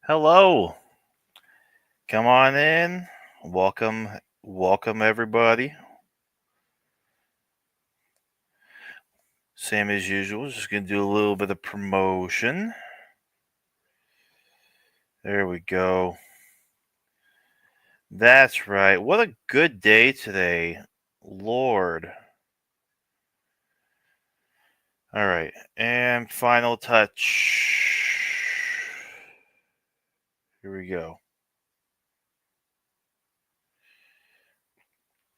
Hello. Come on in. Welcome everybody. Same as usual. Just gonna do a little bit of promotion. There we go. That's right. What a good day today. Lord. All right. And final touch. Here we go.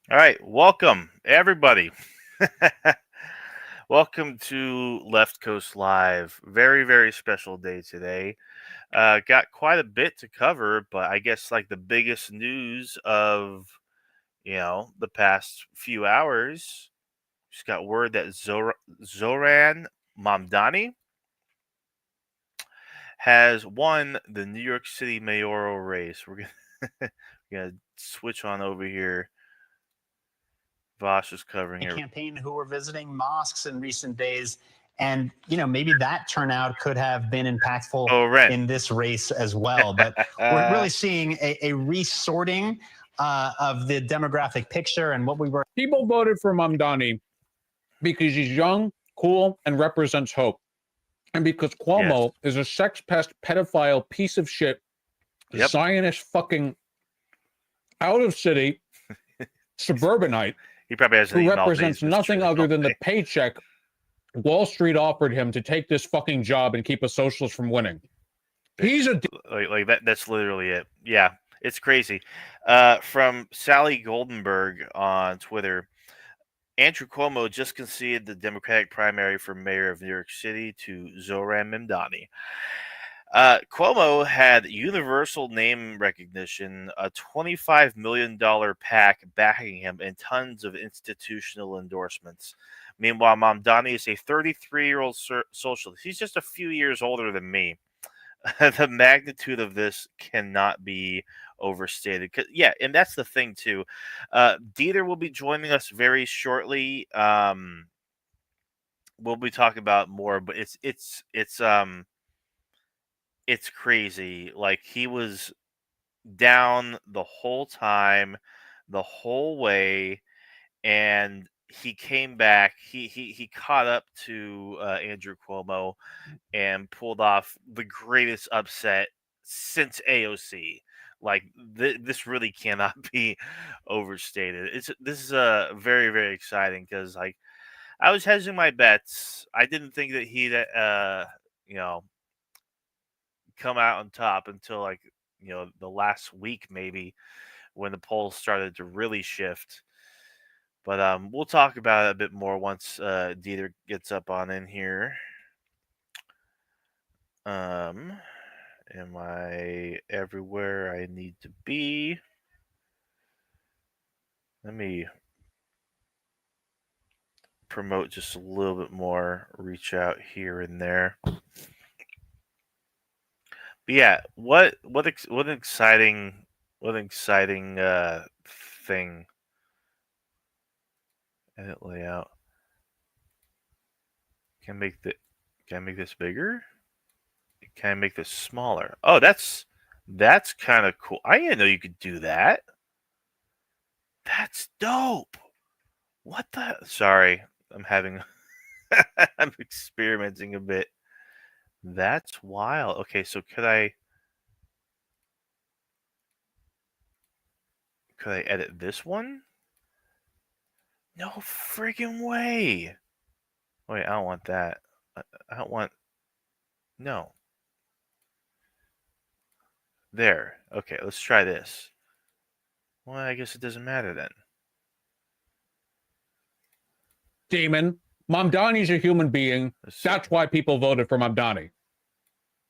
All right. Welcome, everybody. Welcome to Left Coast Live. Very, very special day today. Got quite a bit to cover, but I guess like the biggest news of the past few hours, just got word that Zoran Mamdani has won the New York City mayoral race. We're gonna switch on over here. Vosh is covering it. Campaign who were visiting mosques in recent days. And, maybe that turnout could have been impactful in this race as well. But we're really seeing a resorting of the demographic picture and what we were. People voted for Mamdani because he's young, cool, and represents hope. And because Cuomo is a sex pest, pedophile piece of shit, Zionist fucking out of city suburbanite. He probably has who represents nothing other than the paycheck Wall Street offered him to take this fucking job and keep a socialist from winning. He's a like that. That's literally it. Yeah, it's crazy. From Sally Goldenberg on Twitter, Andrew Cuomo just conceded the Democratic primary for mayor of New York City to Zoran Mamdani. Cuomo had universal name recognition, a $25 million PAC backing him, and tons of institutional endorsements. Meanwhile, Mamdani is a 33-year-old socialist. He's just a few years older than me. The magnitude of this cannot be overstated. Yeah, and that's the thing, too. Dieter will be joining us very shortly. We'll be talking about more, but it's crazy. Like, he was down the whole time, the whole way, and he came back. He caught up to Andrew Cuomo and pulled off the greatest upset since AOC. Like, this really cannot be overstated. This is very, very exciting because like I was hedging my bets. I didn't think that he'd come out on top until like the last week maybe when the polls started to really shift. But we'll talk about it a bit more once Dieter gets up on in here. Am I everywhere I need to be? Let me promote just a little bit more, reach out here and there. But yeah, what an exciting thing. Edit layout. Can I make this bigger? Can I make this smaller? Oh, that's kind of cool. I didn't know you could do that. That's dope. What the? Sorry, I'm having. I'm experimenting a bit. That's wild. Okay, so could I edit this one? No friggin' way. Wait, I don't want that. I don't want. No. There. Okay, let's try this. Well, I guess it doesn't matter then. Demon. Mamdani's a human being. That's why people voted for Mamdani.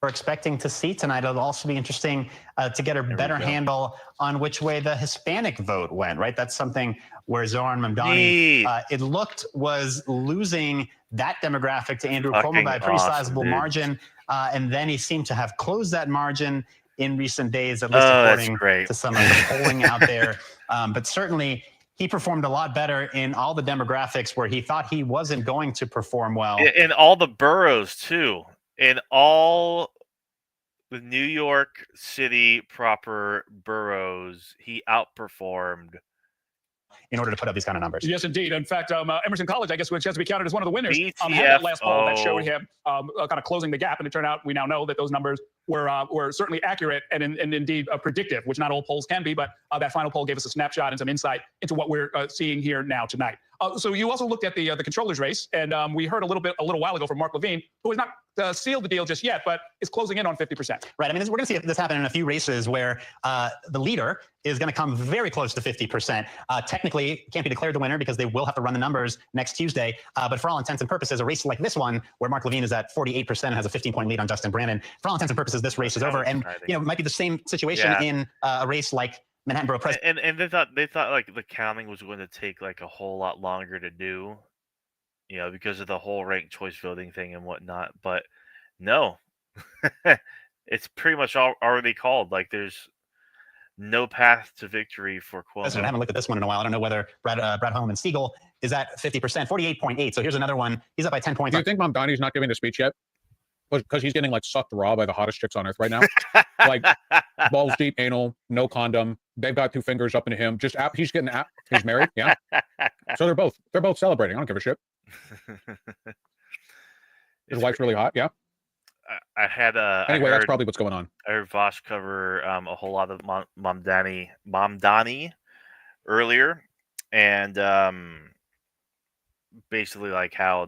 We're expecting to see tonight. It'll also be interesting to get a better handle on which way the Hispanic vote went, right? That's something where Zoran Mamdani, it looked, was losing that demographic to Andrew Cuomo by a pretty sizable margin. And then he seemed to have closed that margin in recent days, at least according to some of the polling out there. But certainly, he performed a lot better in all the demographics where he thought he wasn't going to perform well. In all the boroughs, too. In all the New York City proper boroughs, he outperformed in order to put up these kind of numbers. Yes, indeed. In fact, Emerson College, I guess, which has to be counted as one of the winners, had that last poll that showed him kind of closing the gap. And it turned out, we now know that those numbers were certainly accurate and indeed predictive, which not all polls can be. But that final poll gave us a snapshot and some insight into what we're seeing here now tonight. So you also looked at the controller's race, and we heard a little while ago from Mark Levine, who has not sealed the deal just yet, but is closing in on 50%. Right. I mean, we're going to see this happen in a few races where the leader is going to come very close to 50%. Technically, can't be declared the winner because they will have to run the numbers next Tuesday. But for all intents and purposes, a race like this one, where Mark Levine is at 48% and has a 15-point lead on Justin Brandon, for all intents and purposes, this race is over. And it might be the same situation in a race like Manhattan Borough President. And they thought like the counting was going to take like a whole lot longer to do, because of the whole ranked choice voting thing and whatnot. But no, it's pretty much already called. Like there's no path to victory for Cuomo. I haven't looked at this one in a while. I don't know whether Brad Holm and Siegel is at 50%, 48.8. So here's another one. He's up by 10 points. Do you think Mamdani's not giving the speech yet? Because he's getting like sucked raw by the hottest chicks on earth right now. Like balls deep, anal, no condom. They've got 2 fingers up into him. He's getting he's married, yeah. So they're both celebrating. I don't give a shit. His wife's really hot, yeah. I had anyway, that's probably what's going on. I heard Vosh cover a whole lot of Mamdani earlier, and basically like how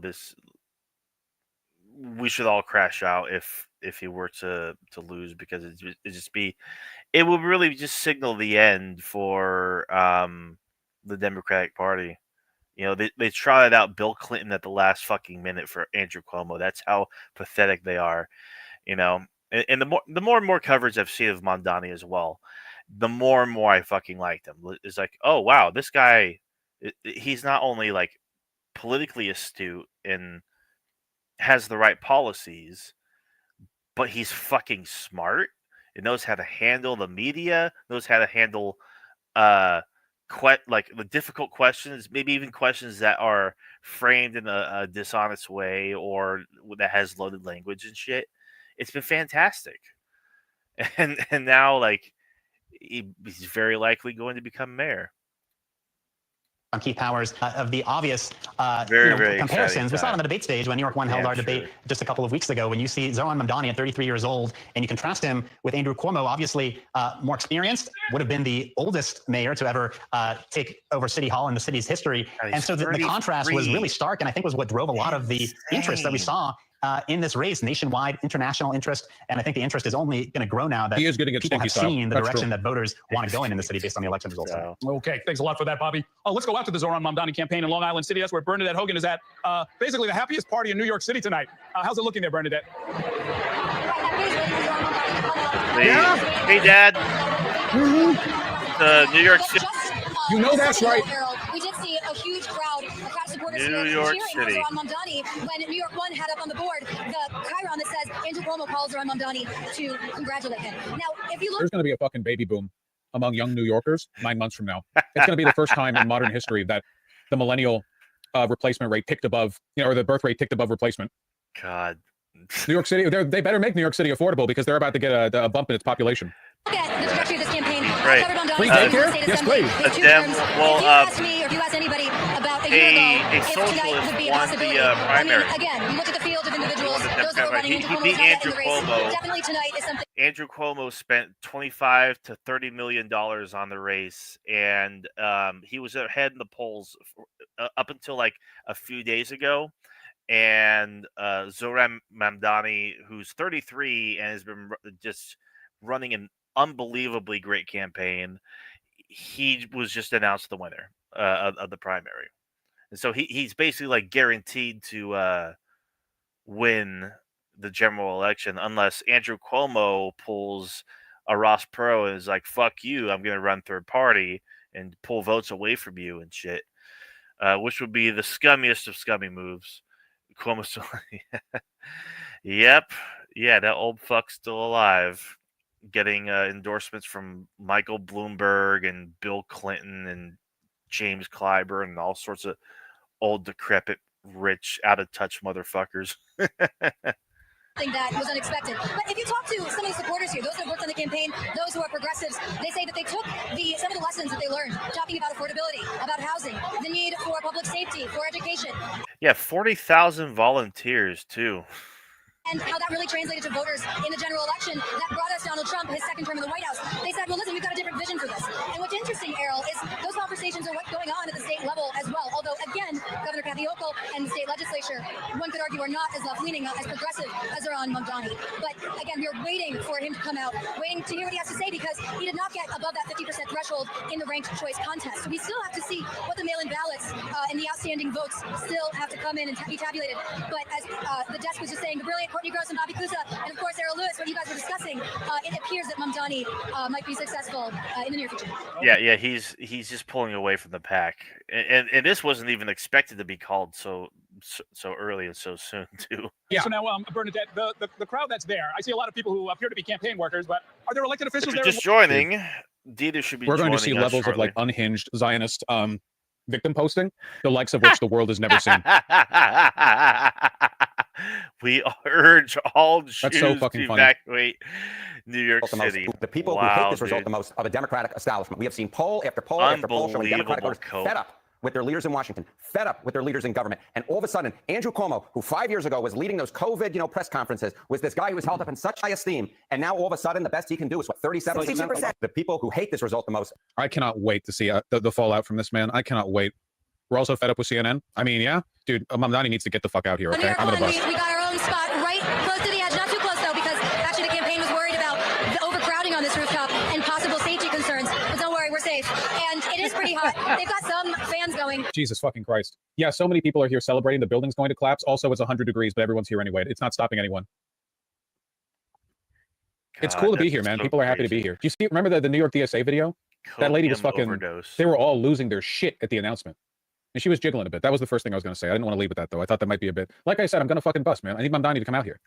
we should all crash out if he were to lose, because it would really just signal the end for the Democratic Party. They trotted out Bill Clinton at the last fucking minute for Andrew Cuomo. That's how pathetic they are, And the more and more coverage I've seen of Mamdani as well, the more and more I fucking like him. It's like, oh wow, this guy, he's not only like politically astute and has the right policies, but he's fucking smart and knows how to handle the media, knows how to handle like the difficult questions, maybe even questions that are framed in a dishonest way or that has loaded language and shit. It's been fantastic, and now like he's very likely going to become mayor. On Keith Powers of the obvious very comparisons. We saw it on the debate stage when New York One held our debate just a couple of weeks ago. When you see Zoran Mamdani at 33 years old and you contrast him with Andrew Cuomo, obviously more experienced, would have been the oldest mayor to ever take over City Hall in the city's history. And so the contrast was really stark, and I think was what drove a lot of the interest that we saw in this race, nationwide, international interest. And I think the interest is only going to grow now that people have seen the direction that voters want to go in the city based on the election results. Okay, thanks a lot for that, Bobby. Let's go out to the Zoran Mamdani campaign in Long Island City. That's where Bernadette Hogan is at. Basically the happiest party in New York City tonight. How's it looking there, Bernadette? Hey, Dad. New York City. You know that's right. We did see a huge crowd across supporters New York City. On Mamdani when New York One had up on the board the chyron that says Andrew Cuomo calls Zoran Mamdani to congratulate him. Now, if you look, there's going to be a fucking baby boom among young New Yorkers 9 months from now. It's going to be the first time in modern history that the millennial replacement rate ticked above, or the birth rate ticked above replacement. God. New York City, they better make New York City affordable because they're about to get a bump in its population. Look at the trajectory of this campaign. Right. Free daycare? Yes, please. If you ask me or if you ask anybody about a year ago, if tonight would be a possibility. Primary. I mean, again, you look at the field of individuals, those who are running. He beat Andrew Cuomo. Definitely tonight is something. Andrew Cuomo spent $25 to $30 million on the race, and he was ahead in the polls up until like a few days ago. And Zoran Mamdani, who's 33 and has been just running an unbelievably great campaign, he was just announced the winner of the primary. And so he's basically like guaranteed to win the general election unless Andrew Cuomo pulls a Ross Perot and is like, fuck you, I'm going to run third party and pull votes away from you and shit, which would be the scummiest of scummy moves. Cuomo still, yep, yeah, that old fuck's still alive, getting endorsements from Michael Bloomberg and Bill Clinton and James Clyburn and all sorts of old, decrepit, rich, out of touch motherfuckers. that was unexpected. But if you talk to some of the supporters here, those that have worked on the campaign, those who are progressives, they say that they took some of the lessons that they learned, talking about affordability, about housing, the need for public safety, for education. Yeah, 40,000 volunteers too. And how that really translated to voters in the general election that brought us Donald Trump, his second term in the White House. They said, well, listen, we've got a different vision for this. And what's interesting, Errol, is those conversations are what's going on at the state level as well. Although, again, Governor Kathy Hochul and the state legislature, one could argue, are not as left-leaning, as progressive as Ron Mamdani. But again, we are waiting for him to come out, waiting to hear what he has to say, because he did not get above that 50% threshold in the ranked choice contest. So we still have to see what the mail-in ballots and the outstanding votes still have to come in and be tabulated. But as the desk was just saying, the brilliant Courtney Gross and Bobby Kusa, and of course Errol Lewis, what you guys were discussing, it appears that Mamdani might be successful in the near future. Yeah, he's just pulling away from the pack, and this wasn't even expected to be called so early and so soon too. Yeah. So now, Bernadette, the crowd that's there, I see a lot of people who appear to be campaign workers, but are there elected officials there? Just joining, Dieter should be. We're going to see levels of like unhinged Zionist victim posting, the likes of which the world has never seen. We urge all Jews That's so fucking to funny. evacuate New York City. The people who hate this result the most are the Democratic establishment. We have seen poll after poll after poll showing Democratic voters fed up with their leaders in Washington, fed up with their leaders in government. And all of a sudden, Andrew Cuomo, who 5 years ago was leading those COVID, press conferences, was this guy who was held up in such high esteem. And now all of a sudden, the best he can do is what, 37%? The people who hate this result the most. I cannot wait to see the fallout from this, man. I cannot wait. We're also fed up with CNN. I mean, yeah, dude, Mamdani needs to get the fuck out here, okay? I'm gonna bust. We got our own spot right close to the edge, not too close though, because actually the campaign was worried about the overcrowding on this rooftop and possible safety concerns. But don't worry, we're safe. And it is pretty hot. They've got some fans going. Jesus fucking Christ. Yeah, so many people are here celebrating. The building's going to collapse. Also, it's 100 degrees, but everyone's here anyway. It's not stopping anyone. God, it's cool to be here, man. People are happy to be here. Do you see? Remember the New York DSA video? That lady was fucking. Overdose. They were all losing their shit at the announcement. And she was jiggling a bit. That was the first thing I was going to say. I didn't want to leave with that, though. I thought that might be a bit. Like I said, I'm going to fucking bust, man. I need Mamdani to come out here.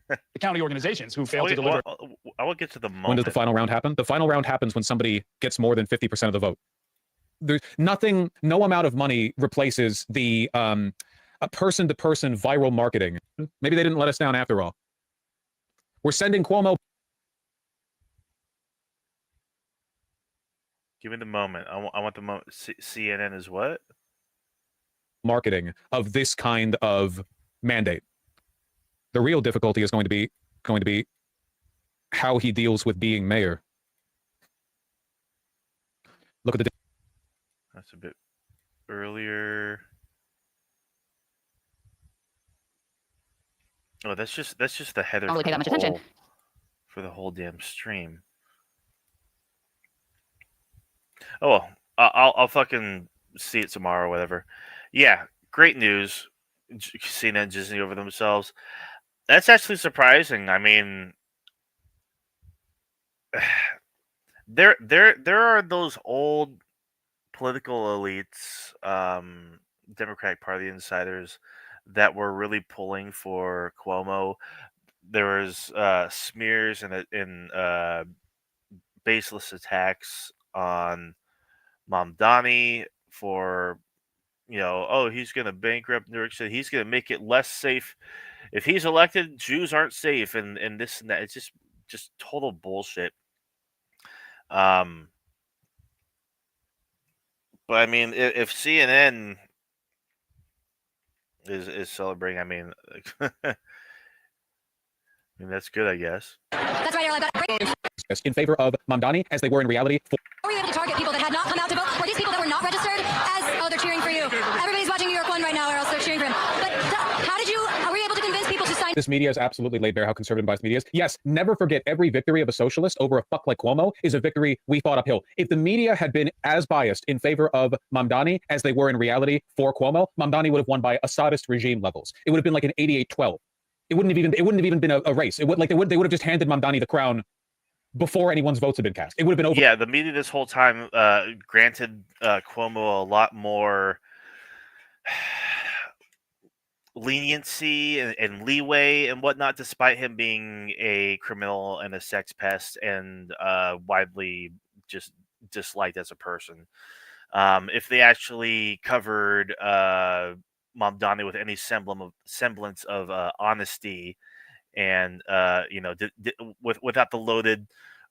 The county organizations who failed to deliver. I will get to the moment. When does the final round happen? The final round happens when somebody gets more than 50% of the vote. There's nothing, no amount of money replaces the person-to-person viral marketing. Maybe they didn't let us down after all. We're sending Cuomo. Give me the moment. I want the moment. CNN is what? Marketing of this kind of mandate. The real difficulty is going to be how he deals with being mayor. Look at the. That's a bit earlier. Oh, that's just the header. Don't really pay that much attention for the whole damn stream. Oh, well, I'll fucking see it tomorrow or whatever. Yeah, great news. CNN and Disney over themselves. That's actually surprising. I mean, there are those old political elites, Democratic Party insiders that were really pulling for Cuomo. There was smears and baseless attacks on Mamdani for, oh, he's going to bankrupt New York City. He's going to make it less safe. If he's elected, Jews aren't safe, and this and that. It's just total bullshit. But I mean, if CNN is celebrating, I mean, that's good, I guess. That's right, Errol. I got in favor of Mamdani, as they were in reality. Were you able to target people that had not come out to vote? Were these people that were not registered? They're cheering for you. Everybody's watching New York 1 right now, Errol, so they're cheering for him. But were you able to convince people to sign? This media has absolutely laid bare how conservative biased media is. Yes, never forget every victory of a socialist over a fuck like Cuomo is a victory we fought uphill. If the media had been as biased in favor of Mamdani as they were in reality for Cuomo, Mamdani would have won by Assadist regime levels. It would have been like an 88-12. It wouldn't have even been a race. They would have just handed Mamdani the crown before anyone's votes had been cast. It would have been over. Yeah, the media this whole time granted Cuomo a lot more leniency and leeway and whatnot, despite him being a criminal and a sex pest and widely just disliked as a person. If they actually covered Mamdani with any semblance of honesty, and without the loaded,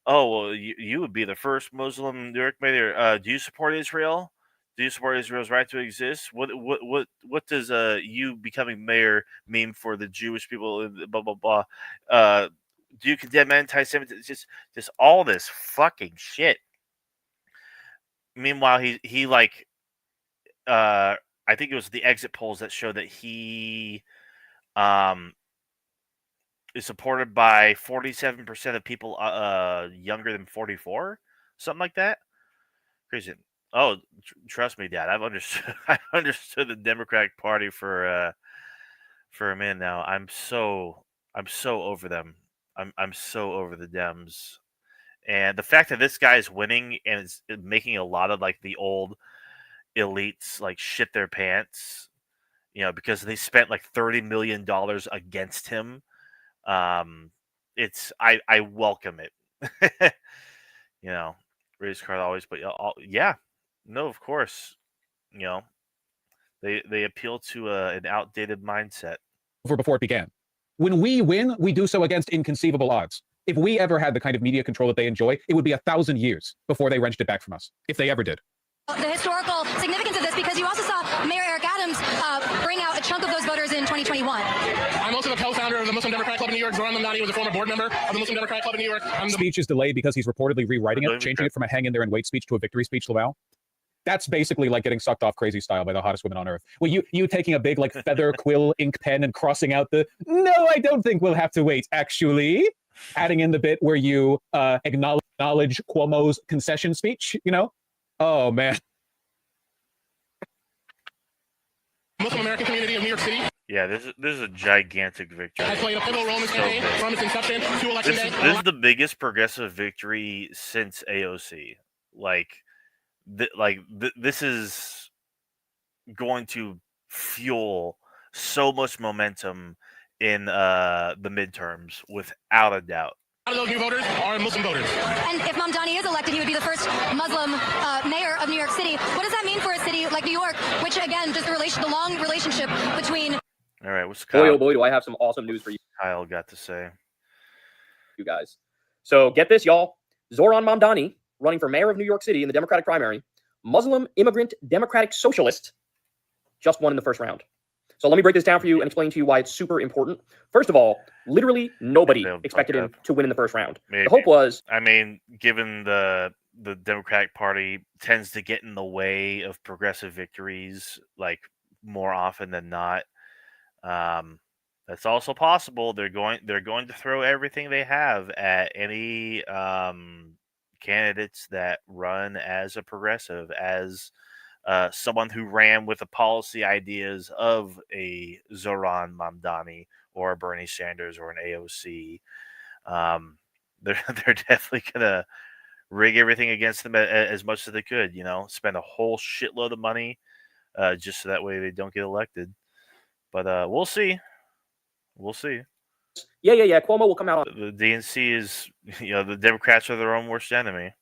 oh well, you would be the first Muslim New York mayor. Do you support Israel? Do you support Israel's right to exist? What does you becoming mayor mean for the Jewish people? Blah blah blah. Do you condemn anti-Semitism? Just all this fucking shit. Meanwhile, he like I think it was the exit polls that showed that he is supported by 47% of people younger than 44, something like that. Crazy. Oh, trust me, Dad. I've understood. I've understood the Democratic Party for a minute now. I'm so over them. I'm so over the Dems, and the fact that this guy is winning and is making a lot of like the old elites like shit their pants, because they spent like $30 million against him. It's I welcome it. Raise card always, but yeah, no, of course, they appeal to an outdated mindset. Before it began. When we win, we do so against inconceivable odds. If we ever had the kind of media control that they enjoy, it would be 1,000 years before they wrenched it back from us, if they ever did. The historical significance of this, because you also saw Mayor Eric Adams bring out a chunk of those voters in 2021. I'm also the co-founder of the Muslim Democratic Club in New York. Zoran Mamdani was a former board member of the Muslim Democratic Club in New York. Speech is delayed because he's reportedly rewriting it, changing it from a hang in there and wait speech to a victory speech, Laval. That's basically like getting sucked off crazy style by the hottest women on earth. Well, you taking a big like feather quill ink pen and crossing out the, no, I don't think we'll have to wait, actually. Adding in the bit where you acknowledge Cuomo's concession speech, Oh, man. Muslim American community of New York City. Yeah, this is a gigantic victory. Has played a pivotal role in this campaign from its inception to election day. This is the biggest progressive victory since AOC. This is going to fuel so much momentum in the midterms, without a doubt. A lot of those new voters are Muslim voters. And if Mamdani is elected, he would be the first Muslim mayor of New York City. What does that mean for a city like New York, which, again, just the long relationship between... All right, what's Kyle? Boy, oh boy, do I have some awesome news for you. Kyle got to say. You guys. So get this, y'all. Zoran Mamdani, running for mayor of New York City in the Democratic primary, Muslim immigrant Democratic socialist, just won in the first round. So let me break this down for you and explain to you why it's super important. First of all, literally nobody expected him to win in the first round. Maybe. The hope was... I mean, given the Democratic Party tends to get in the way of progressive victories, like, more often than not, that's also possible. They're going to throw everything they have at any candidates that run as a progressive, as someone who ran with the policy ideas of a Zoran Mamdani or a Bernie Sanders or an AOC. They're definitely gonna rig everything against them as much as they could. Spend a whole shitload of money just so that way they don't get elected. But we'll see. We'll see. Yeah. Cuomo will come out. The DNC is, the Democrats are their own worst enemy.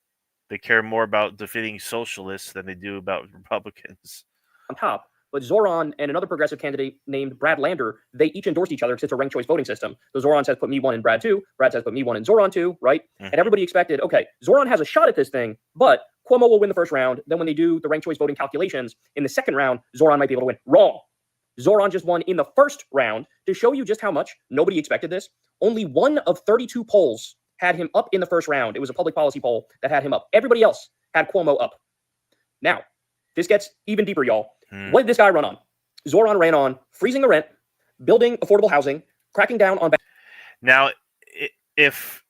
They care more about defeating socialists than they do about Republicans. On top, but Zoran and another progressive candidate named Brad Lander, they each endorsed each other because it's a ranked choice voting system. So Zoran says, put me one and Brad two. Brad says, put me one and Zoran two, right? Mm-hmm. And everybody expected, okay, Zoran has a shot at this thing, but Cuomo will win the first round. Then when they do the ranked choice voting calculations, in the second round, Zoran might be able to win. Wrong. Zoran just won in the first round. To show you just how much nobody expected this, only one of 32 polls had him up in the first round. It was a public policy poll that had him up. Everybody else had Cuomo up. Now, this gets even deeper, y'all. What did this guy run on? Zoran ran on freezing the rent, building affordable housing, cracking down on... Now, if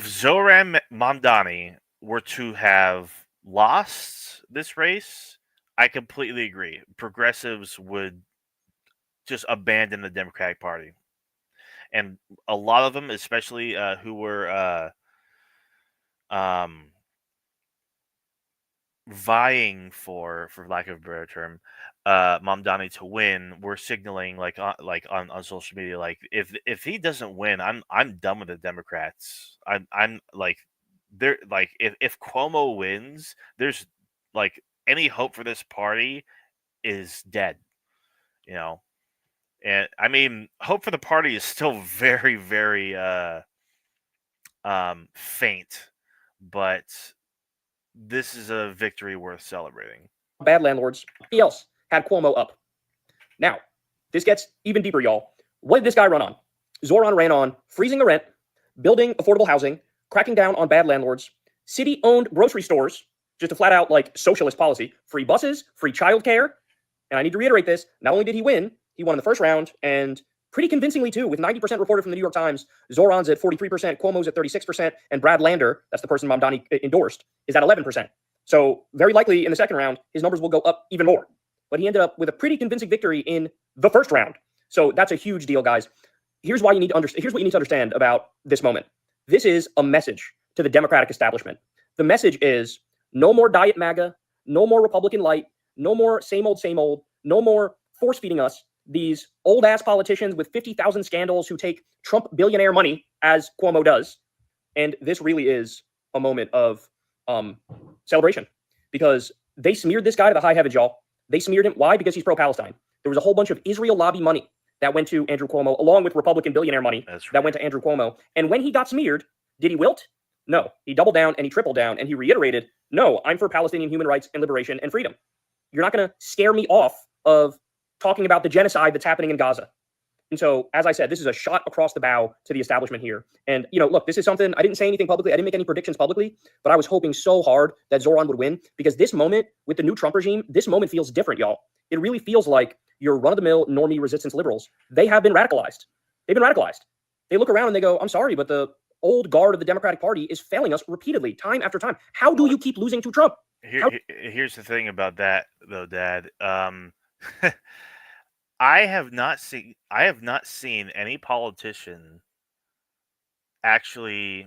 Zoran Mamdani were to have lost this race, I completely agree. Progressives would just abandon the Democratic Party. And a lot of them, especially who were vying for lack of a better term, Mamdani to win, were signaling on social media, like if he doesn't win, I'm done with the Democrats. I'm like, they're like, if Cuomo wins, there's like any hope for this party is dead. you know. And I mean, hope for the party is still very, very faint, but this is a victory worth celebrating. Bad landlords. He else had Cuomo up. Now, this gets even deeper, y'all. What did this guy run on? Zoran ran on freezing the rent, building affordable housing, cracking down on bad landlords, city-owned grocery stores, just a flat-out like socialist policy, free buses, free childcare. And I need to reiterate this, not only did he win, he won in the first round, and pretty convincingly too, with 90% reported from the New York Times. Zoran's at 43%, Cuomo's at 36%, and Brad Lander, that's the person Mamdani endorsed, is at 11%. So very likely in the second round, his numbers will go up even more. But he ended up with a pretty convincing victory in the first round. So that's a huge deal, guys. Here's why you need to understand. Here's what you need to understand about this moment. This is a message to the Democratic establishment. The message is no more diet MAGA, no more Republican light, no more same old, no more force feeding us these old ass politicians with 50,000 scandals who take Trump billionaire money as Cuomo does. And this really is a moment of celebration because they smeared this guy to the high heavens, y'all. They smeared him. Why? Because he's pro-Palestine. There was a whole bunch of Israel lobby money that went to Andrew Cuomo, along with Republican billionaire money that went to Andrew Cuomo. And when he got smeared, did he wilt? No. He doubled down and he tripled down and he reiterated, no, I'm for Palestinian human rights and liberation and freedom. You're not going to scare me off of talking about the genocide that's happening in Gaza. And so, as I said, this is a shot across the bow to the establishment here. And, you know, look, this is something, I didn't say anything publicly. I didn't make any predictions publicly, but I was hoping so hard that Zoran would win because this moment with the new Trump regime, this moment feels different, y'all. It really feels like your run-of-the-mill normie resistance liberals. They have been radicalized. They've been radicalized. They look around and they go, I'm sorry, but the old guard of the Democratic Party is failing us repeatedly, time after time. How do you keep losing to Trump? Here's the thing about that, though, Dad. I have not seen any politician actually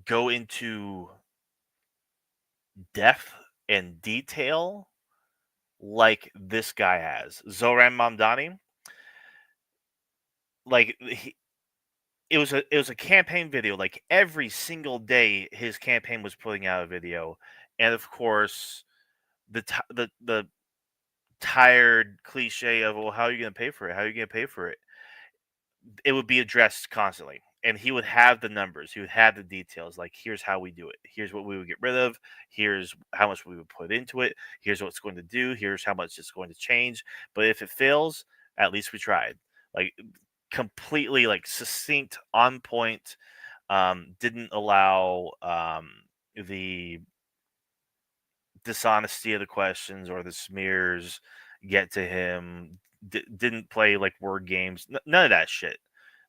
go into depth and detail like this guy has. Zoran Mamdani. Like it was a campaign video. Like every single day, his campaign was putting out a video, and of course, the tired cliche of, well, how are you going to pay for it? How are you going to pay for it? It would be addressed constantly. And he would have the numbers. He would have the details. Like, here's how we do it. Here's what we would get rid of. Here's how much we would put into it. Here's what it's going to do. Here's how much it's going to change. But if it fails, at least we tried. Like, completely, like, succinct, on point. Didn't allow the dishonesty of the questions or the smears get to him. Didn't play like word games. None of that shit.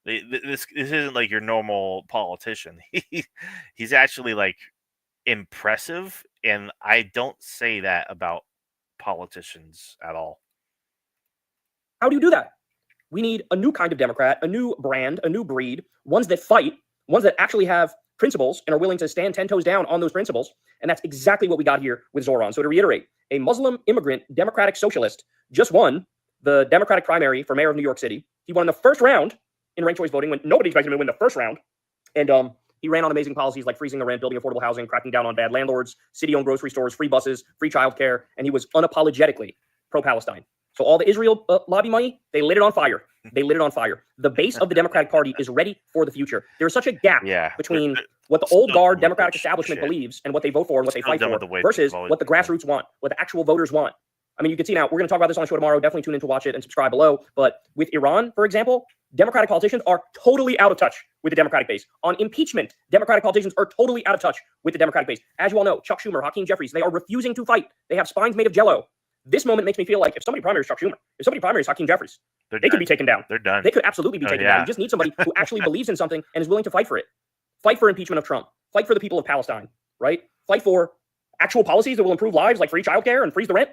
This isn't like your normal politician. He's actually like impressive, and I don't say that about politicians at all. How do you do that? We need a new kind of Democrat, a new brand, a new breed, ones that fight, ones that actually have principles and are willing to stand 10 toes down on those principles. And that's exactly what we got here with Zoran. So to reiterate, a Muslim immigrant Democratic socialist just won the Democratic primary for mayor of New York City. He won the first round in ranked choice voting when nobody expected him to win the first round. And he ran on amazing policies like freezing the rent, building affordable housing, cracking down on bad landlords, city-owned grocery stores, free buses, free childcare, and he was unapologetically pro-Palestine. So all the Israel lobby money, they lit it on fire. They lit it on fire. The base of the Democratic Party is ready for the future. There's such a gap between what the old guard Democratic establishment believes and what they vote for and what they fight for versus what the grassroots want, what the actual voters want. I mean, you can see now, we're going to talk about this on the show tomorrow. Definitely tune in to watch it and subscribe below. But with Iran, for example, Democratic politicians are totally out of touch with the Democratic base. On impeachment, Democratic politicians are totally out of touch with the Democratic base. As you all know, Chuck Schumer, Hakeem Jeffries, they are refusing to fight. They have spines made of jello. This moment makes me feel like if somebody primaries Chuck Schumer, if somebody primaries Hakeem Jeffries, they could be taken down. They're done. They could absolutely be taken down. You just need somebody who actually believes in something and is willing to fight for it. Fight for impeachment of Trump. Fight for the people of Palestine, right? Fight for actual policies that will improve lives like free childcare and freeze the rent.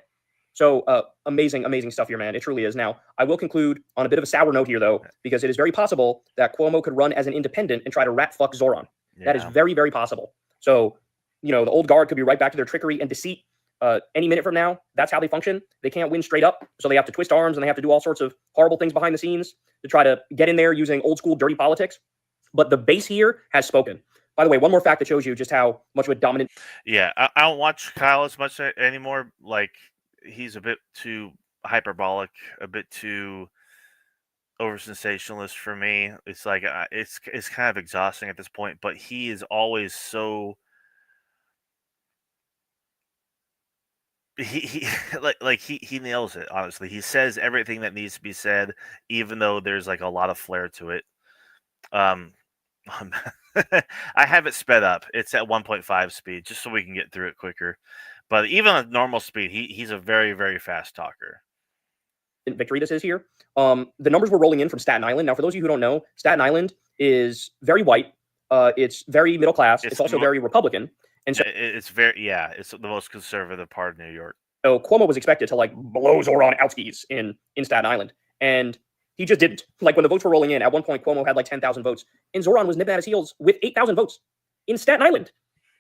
So amazing, amazing stuff here, man. It truly is. Now, I will conclude on a bit of a sour note here, though, because it is very possible that Cuomo could run as an independent and try to rat fuck Zoran. Yeah. That is very, very possible. So, you know, the old guard could be right back to their trickery and deceit any minute from now. That's how they function. They can't win straight up. So they have to twist arms and they have to do all sorts of horrible things behind the scenes to try to get in there using old school dirty politics. But the base here has spoken. By the way, one more fact that shows you just how much of a dominant. Yeah, I don't watch Kyle as much anymore. Like, he's a bit too hyperbolic, a bit too over sensationalist for me. It's like it's kind of exhausting at this point. But he is always so he he nails it. Honestly, he says everything that needs to be said, even though there's like a lot of flair to it. I have it sped up. It's at 1.5 speed, just so we can get through it quicker. But even at normal speed, he's a very, very fast talker. Victory this is here. The numbers were rolling in from Staten Island. Now, for those of you who don't know, Staten Island is very white. It's very middle class. It's also very Republican. And so it's it's the most conservative part of New York. So Cuomo was expected to like blow Zoran outskis in Staten Island, and he just didn't. Like when the votes were rolling in, at one point Cuomo had like 10,000 votes, and Zoran was nipping at his heels with 8,000 votes in Staten Island.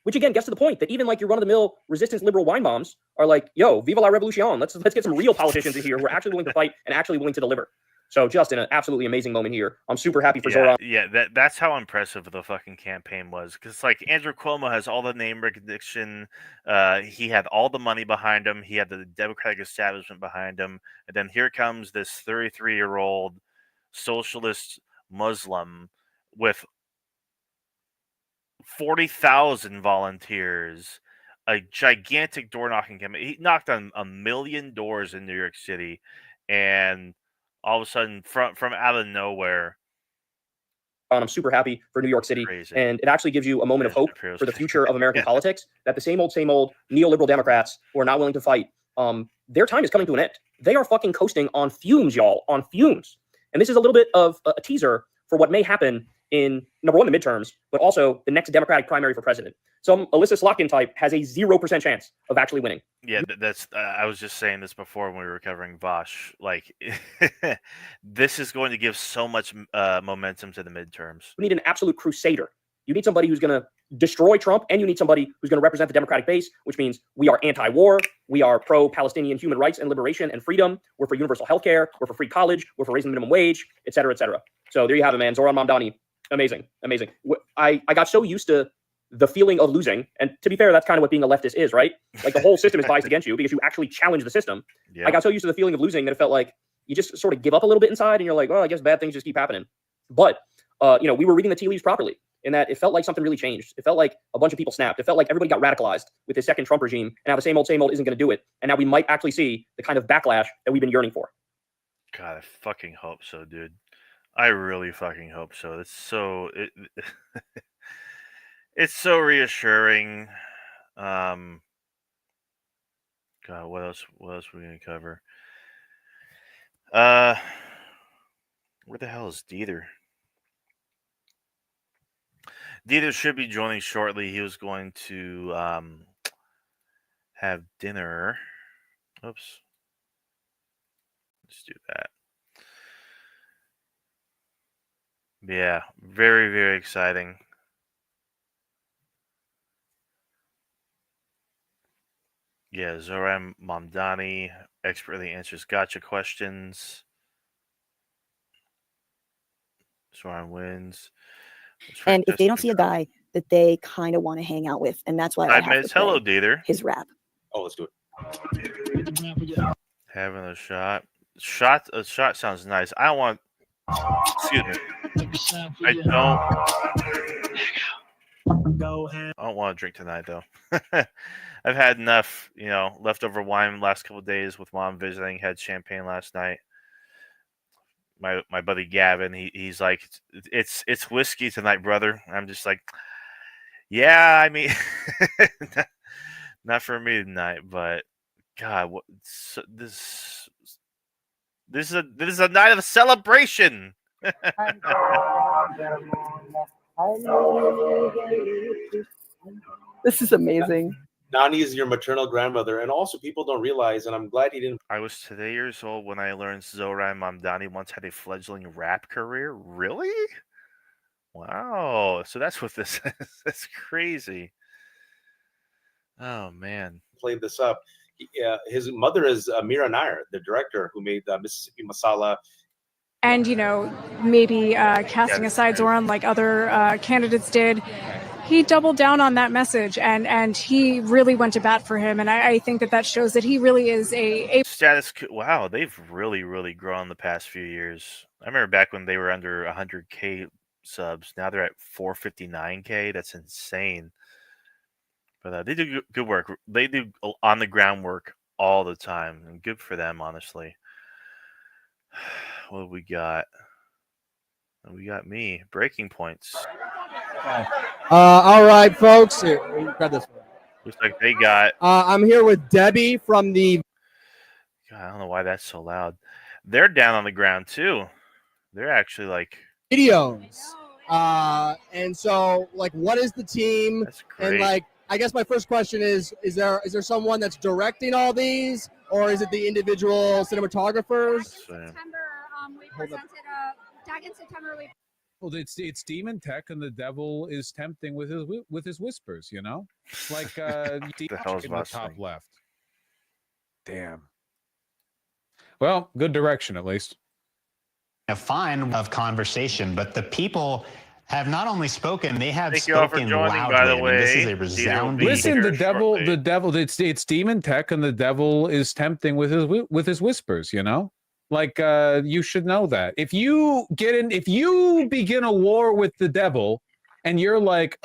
Which again gets to the point that even like your run-of-the-mill resistance liberal wine moms are like, "Yo, viva la revolution! Let's get some real politicians in here who are actually willing to fight and actually willing to deliver." So just an absolutely amazing moment here. I'm super happy for Zoran. Yeah, that's how impressive the fucking campaign was. Because like Andrew Cuomo has all the name recognition, he had all the money behind him, he had the Democratic establishment behind him, and then here comes this 33-year-old socialist Muslim with 40,000 volunteers, a gigantic door knocking campaign. He knocked on 1 million doors in New York City, and all of a sudden, from out of nowhere, I'm super happy for New York City, and it actually gives you a moment of hope for the future of American politics. That the same old neoliberal Democrats who are not willing to fight, their time is coming to an end. They are fucking coasting on fumes, y'all, on fumes. And this is a little bit of a teaser for what may happen in, number one, the midterms, but also the next Democratic primary for president. Some Alyssa Slotkin type has a 0% chance of actually winning. Yeah, that's. I was just saying this before when we were covering Vosh. Like, this is going to give so much momentum to the midterms. You need an absolute crusader. You need somebody who's going to destroy Trump, and you need somebody who's going to represent the Democratic base, which means we are anti-war, we are pro-Palestinian human rights and liberation and freedom, we're for universal health care, we're for free college, we're for raising the minimum wage, et cetera, et cetera. So there you have it, man. Zoran Mamdani. Amazing, amazing. I got so used to the feeling of losing, and to be fair, that's kind of what being a leftist is, right? Like the whole system is biased against you because you actually challenge the system. Yep. I got so used to the feeling of losing that it felt like you just sort of give up a little bit inside, and you're like, well, I guess bad things just keep happening. But we were reading the tea leaves properly, in that it felt like something really changed. It felt like a bunch of people snapped. It felt like everybody got radicalized with this second Trump regime, and now the same old isn't going to do it. And now we might actually see the kind of backlash that we've been yearning for. God, I fucking hope so, dude. I really fucking hope so. It's so it's so reassuring. God, what else are we gonna cover? Where the hell is Dieter? Dieter should be joining shortly. He was going to have dinner. Oops. Let's do that. Yeah, very, very exciting. Yeah, Zoran Mamdani expertly answers gotcha questions. Zoran wins. And if they don't see a guy that they kind of want to hang out with, and that's why I have to play hello, Dieter. His rap. Oh, let's do it. Having a shot. A shot sounds nice. I don't want. Excuse me. I don't want to drink tonight, though. I've had enough, leftover wine the last couple of days with mom visiting. Had champagne last night. My buddy Gavin, he's like, it's whiskey tonight, brother. I'm just like, yeah, I mean, not for me tonight, but God, this is a night of celebration. This is amazing. Nani is your maternal grandmother, and also people don't realize, and I'm glad he didn't. I was today years old when I learned Zoran Mamdani once had a fledgling rap career. Really? Wow. So that's what this is. That's crazy. Oh, man. Played this up. His mother is Mira Nair, the director who made Mississippi Masala. And, maybe casting aside Zoran like other candidates did, he doubled down on that message, and he really went to bat for him. And I think that shows that he really is a status. Wow, they've really grown the past few years. I remember back when they were under 100K subs. Now they're at 459K. That's insane. But they do good work. They do on the ground work all the time, and good for them, honestly. What do we got? We got me breaking points. All right, folks. Here, grab this one. Looks like they got. I'm here with Debbie from the. God, I don't know why that's so loud. They're down on the ground too. They're actually like videos. And so, like, what is the team? That's great. And like, I guess my first question is there someone that's directing all these, or is it the individual cinematographers? September, we presented back in September. Well, it's demon tech, and the devil is tempting with his whispers. You know, like the hell's in the top left. Damn. Well, good direction at least. A fine of conversation, but the people have not only spoken, they have Thank you all for spoken joining, loudly. by the I mean, way. this is a resounding. Listen, the devil. It's demon tech, and the devil is tempting with his whispers. You know, like you should know that. If you begin a war with the devil, and you're like,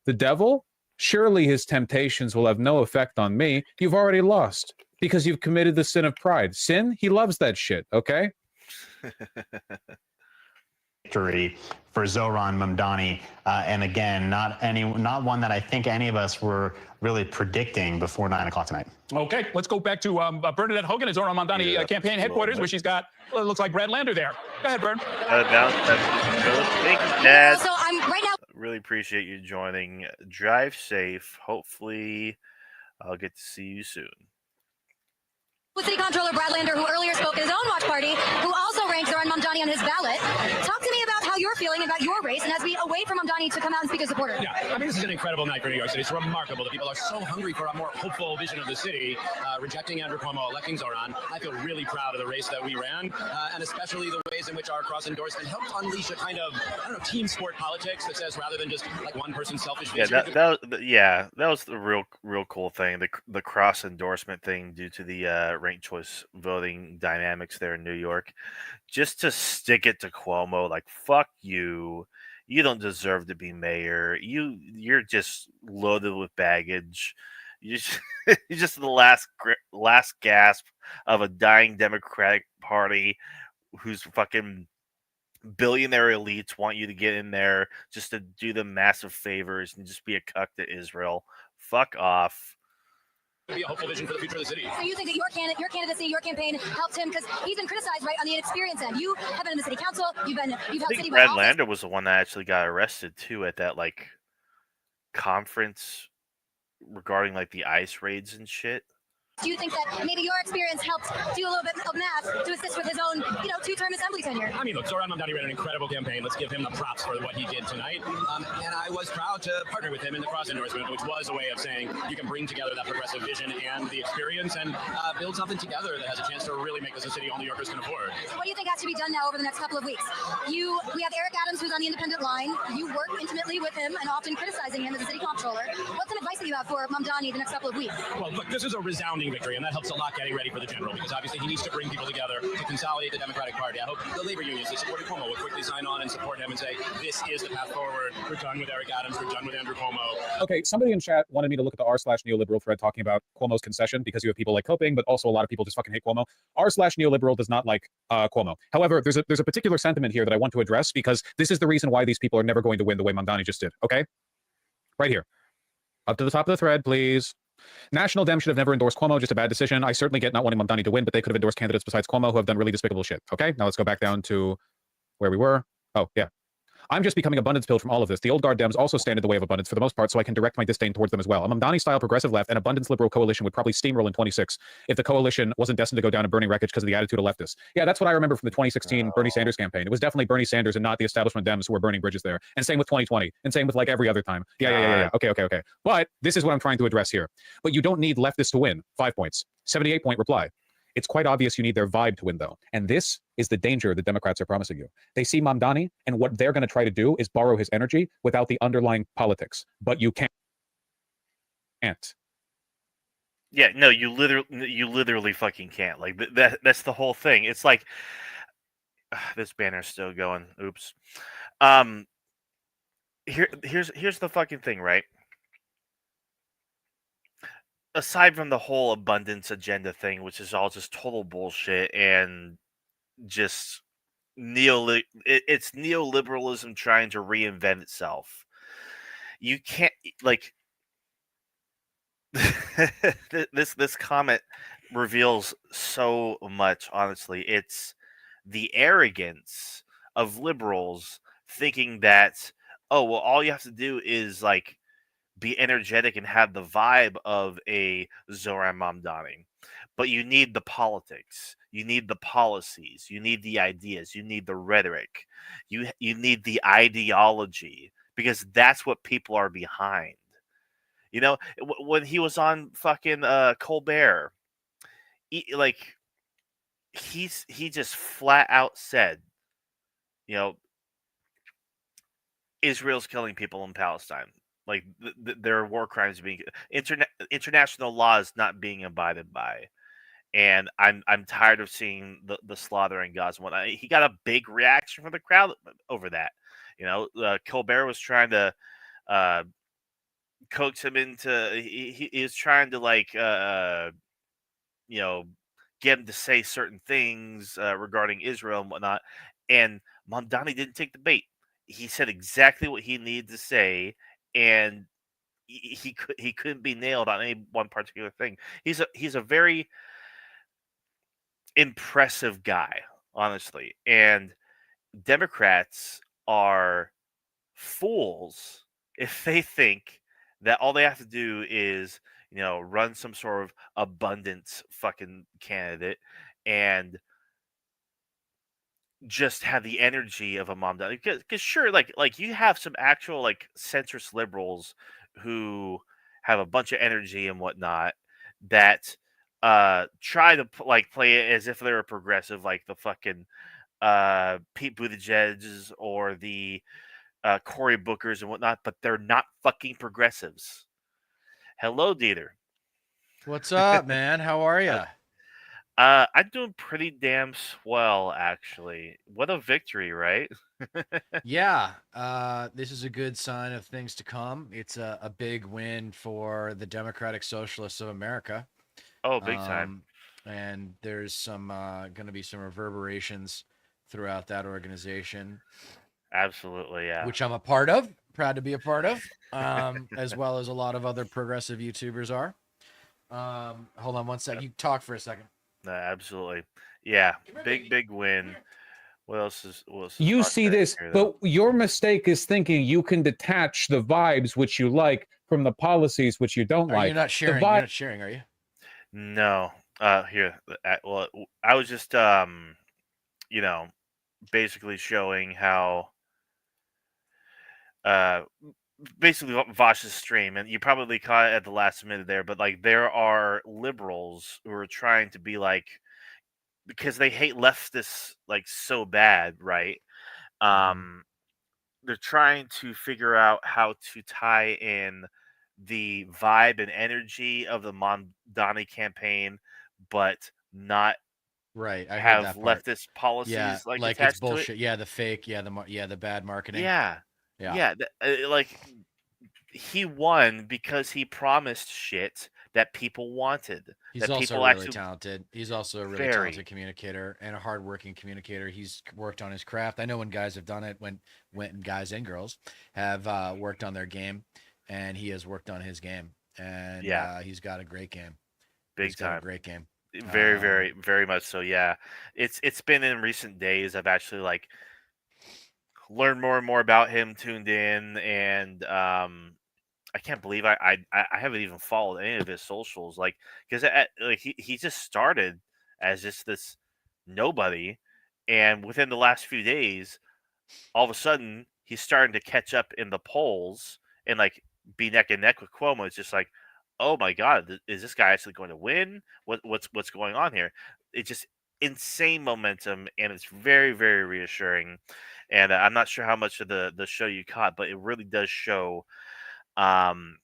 the devil, surely his temptations will have no effect on me. You've already lost because you've committed the sin of pride. Sin, he loves that shit. Okay. Victory for Zoran Mamdani, and again, not one that I think any of us were really predicting before 9 o'clock tonight. Okay, let's go back to Bernadette Hogan at Zoran Mamdani campaign headquarters, where she's got it looks like Brad Lander there. Go ahead, Bern. Thank you, Dad. So I'm right now. Really appreciate you joining. Drive safe. Hopefully, I'll get to see you soon. With City Comptroller Brad Lander, who earlier spoke at his own watch party, who also ranked Zoran Mamdani on his ballot. Talk to me about how you're feeling about your race, and as we await from Mamdani to come out and speak as a supporter. Yeah, I mean, this is an incredible night for New York City. It's remarkable that people are so hungry for a more hopeful vision of the city, rejecting Andrew Cuomo, electing Zoran. I feel really proud of the race that we ran, and especially the ways in which our cross endorsement helped unleash a kind of, I don't know, team sport politics that says rather than just like one person's selfish vision. Yeah, that was the real cool thing. The cross endorsement thing due to the ranked choice voting dynamics there in New York. Just to stick it to Cuomo, like, fuck you. You don't deserve to be mayor. You're just loaded with baggage. You're just the last gasp of a dying Democratic Party whose fucking billionaire elites want you to get in there just to do them massive favors and just be a cuck to Israel. Fuck off. Be a hopeful vision for the future of the city. So you think that your candidacy, your campaign helped him, because he's been criticized, right, on the inexperience end. You have been in the city council. You've held city. Brad Lander was the one that actually got arrested too at that like conference regarding like the ICE raids and shit. Do you think that maybe your experience helped do a little bit of math to assist with his own, two-term assembly tenure? I mean, look, Zoran Mamdani ran an incredible campaign. Let's give him the props for what he did tonight. And I was proud to partner with him in the cross endorsement, which was a way of saying you can bring together that progressive vision and the experience and build something together that has a chance to really make this a city all New Yorkers can afford. So what do you think has to be done now over the next couple of weeks? We have Eric Adams, who's on the independent line. You work intimately with him and often criticizing him as a city comptroller. What's some advice that you have for Mamdani the next couple of weeks? Well, look, this is a resounding victory, and that helps a lot getting ready for the general, because obviously he needs to bring people together to consolidate the Democratic Party. I hope the labor unions that supported Cuomo will quickly sign on and support him and say, this is the path forward. We're done with Eric Adams. We're done with Andrew Cuomo. Okay, somebody in chat wanted me to look at the r/neoliberal thread talking about Cuomo's concession, because you have people like Coping, but also a lot of people just fucking hate Cuomo. r/neoliberal does not like Cuomo. However, there's a particular sentiment here that I want to address, because this is the reason why these people are never going to win the way Mamdani just did. Okay? Right here. Up to the top of the thread, please. National Dem should have never endorsed Cuomo, just a bad decision. I certainly get not wanting Mamdani to win, but they could have endorsed candidates besides Cuomo who have done really despicable shit. Okay, now let's go back down to where we were. Oh, yeah. I'm just becoming abundance pilled from all of this. The old guard Dems also stand in the way of abundance for the most part, so I can direct my disdain towards them as well. A Mamdani-style progressive left and abundance liberal coalition would probably steamroll in 26 if the coalition wasn't destined to go down in burning wreckage because of the attitude of leftists. Yeah, that's what I remember from the 2016 Bernie Sanders campaign. It was definitely Bernie Sanders and not the establishment Dems who were burning bridges there. And same with 2020, and same with like every other time. Yeah. Okay. But this is what I'm trying to address here. But you don't need leftists to win. 5 points. 78-point reply. It's quite obvious you need their vibe to win, though. And this is the danger the Democrats are promising you. They see Mamdani, and what they're going to try to do is borrow his energy without the underlying politics. But you can't. Yeah, no, you literally fucking can't. Like that's the whole thing. It's like this banner's still going. Oops. Here's the fucking thing, right? Aside from the whole abundance agenda thing, which is all just total bullshit and just it's neoliberalism trying to reinvent itself. You can't like this comment reveals so much, honestly. It's the arrogance of liberals thinking that, oh, well, all you have to do is like be energetic and have the vibe of a Zoran Mamdani. But you need the politics, you need the policies, you need the ideas, you need the rhetoric, you need the ideology, because that's what people are behind. You know, when he was on fucking Colbert, he just flat out said, you know, Israel's killing people in Palestine. Like there are war crimes being international law is not being abided by, and I'm tired of seeing the slaughter in Gaza. He got a big reaction from the crowd over that. You know, Colbert was trying to coax him into. He is trying to like you know, get him to say certain things regarding Israel and whatnot. And Mamdani didn't take the bait. He said exactly what he needed to say, and he couldn't be nailed on any one particular thing. He's a very impressive guy, honestly. And Democrats are fools if they think that all they have to do is, you know, run some sort of abundance fucking candidate and just have the energy of a Mamdani. Because sure, like you have some actual like centrist liberals who have a bunch of energy and whatnot that try to like play it as if they're a progressive, like the fucking Pete Buttigieg's or the Cory Bookers and whatnot, but they're not fucking progressives. Hello, Dieter. What's up, man? How are you? I'm doing pretty damn swell, actually. What a victory, right? Yeah, this is a good sign of things to come. It's a big win for the Democratic Socialists of America. Oh, big time. And there's some going to be some reverberations throughout that organization. Absolutely, yeah. Which I'm a part of, proud to be a part of, as well as a lot of other progressive YouTubers are. Hold on one second. You talk for a second. Absolutely. Yeah, big win. What else is you see this, here, but your mistake is thinking you can detach the vibes which you like from the policies which you don't like. You're not sharing. You're not sharing, are you? No. Here. Well, I was just you know, basically showing how basically Vosh's stream, and you probably caught it at the last minute there, but like there are liberals who are trying to be like, because they hate leftists like so bad, right? They're trying to figure out how to tie in the vibe and energy of the Mamdani campaign, but not right. I have heard that part. leftist policies yeah, like it's attached bullshit. to it. Yeah, the fake. Yeah, the bad marketing. Yeah. Like he won because he promised shit that people wanted. He's that also people really actually talented. He's also a really talented communicator and a hardworking communicator. He's worked on his craft. I know when guys have done it, when guys and girls have worked on their game, and he has worked on his game. And he's got a great game. Big time. A great game. Very, very much so. Yeah, it's been in recent days. I've actually like learned more and more about him, tuned in, and I can't believe I haven't even followed any of his socials, like because like he just started as just this nobody, and within the last few days, all of a sudden he's starting to catch up in the polls and like be neck and neck with Cuomo. It's just like, oh my god, is this guy actually going to win? What's going on here? it's just insane momentum, and it's very, very reassuring. And I'm not sure how much of the show you caught, but it really does show. Um,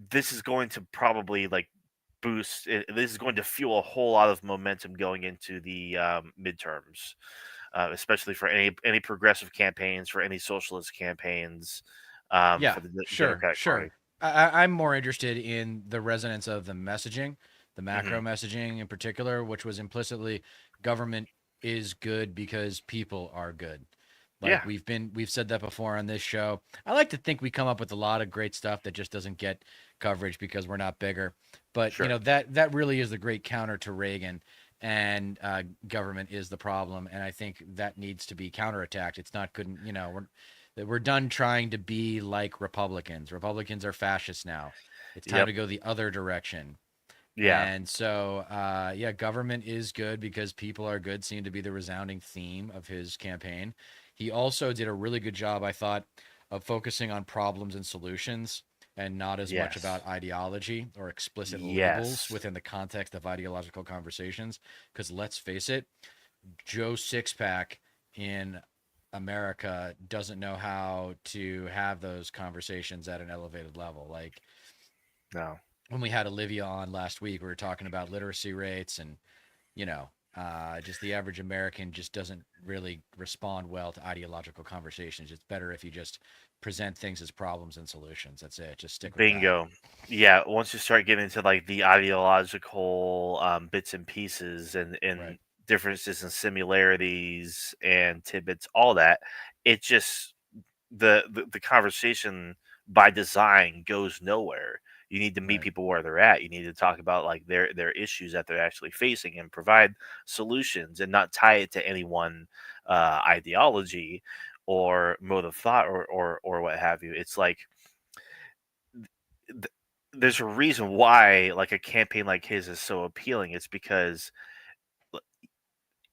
this is going to probably like boost. This is going to fuel a whole lot of momentum going into the midterms, especially for any progressive campaigns, for any socialist campaigns, Yeah, for the sure, Democratic sure. Party. I'm more interested in the resonance of the messaging, the macro Mm-hmm. messaging in particular, which was implicitly government is good because people are good. Like Yeah. we've said that before on this show. I like to think we come up with a lot of great stuff that just doesn't get coverage because we're not bigger. But Sure. that really is the great counter to Reagan, and government is the problem. And I think that needs to be counterattacked. It's not good. We're done trying to be like Republicans. Republicans are fascists now. It's time to go the other direction. Yeah. And so, government is good because people are good seemed to be the resounding theme of his campaign. He also did a really good job, I thought, of focusing on problems and solutions and not as much about ideology or explicit labels within the context of ideological conversations. Because let's face it, Joe Sixpack in America doesn't know how to have those conversations at an elevated level. Like, no. When we had Olivia on last week, we were talking about literacy rates and, just the average American just doesn't really respond well to ideological conversations. It's better if you just present things as problems and solutions. That's it. Just stick with Bingo. Yeah. Once you start getting into like the ideological bits and pieces and differences and similarities and tidbits, all that, it just the conversation by design goes nowhere. You need to meet people where they're at. You need to talk about like their issues that they're actually facing and provide solutions and not tie it to any one ideology or mode of thought or what have you. It's like there's a reason why like a campaign like his is so appealing. It's because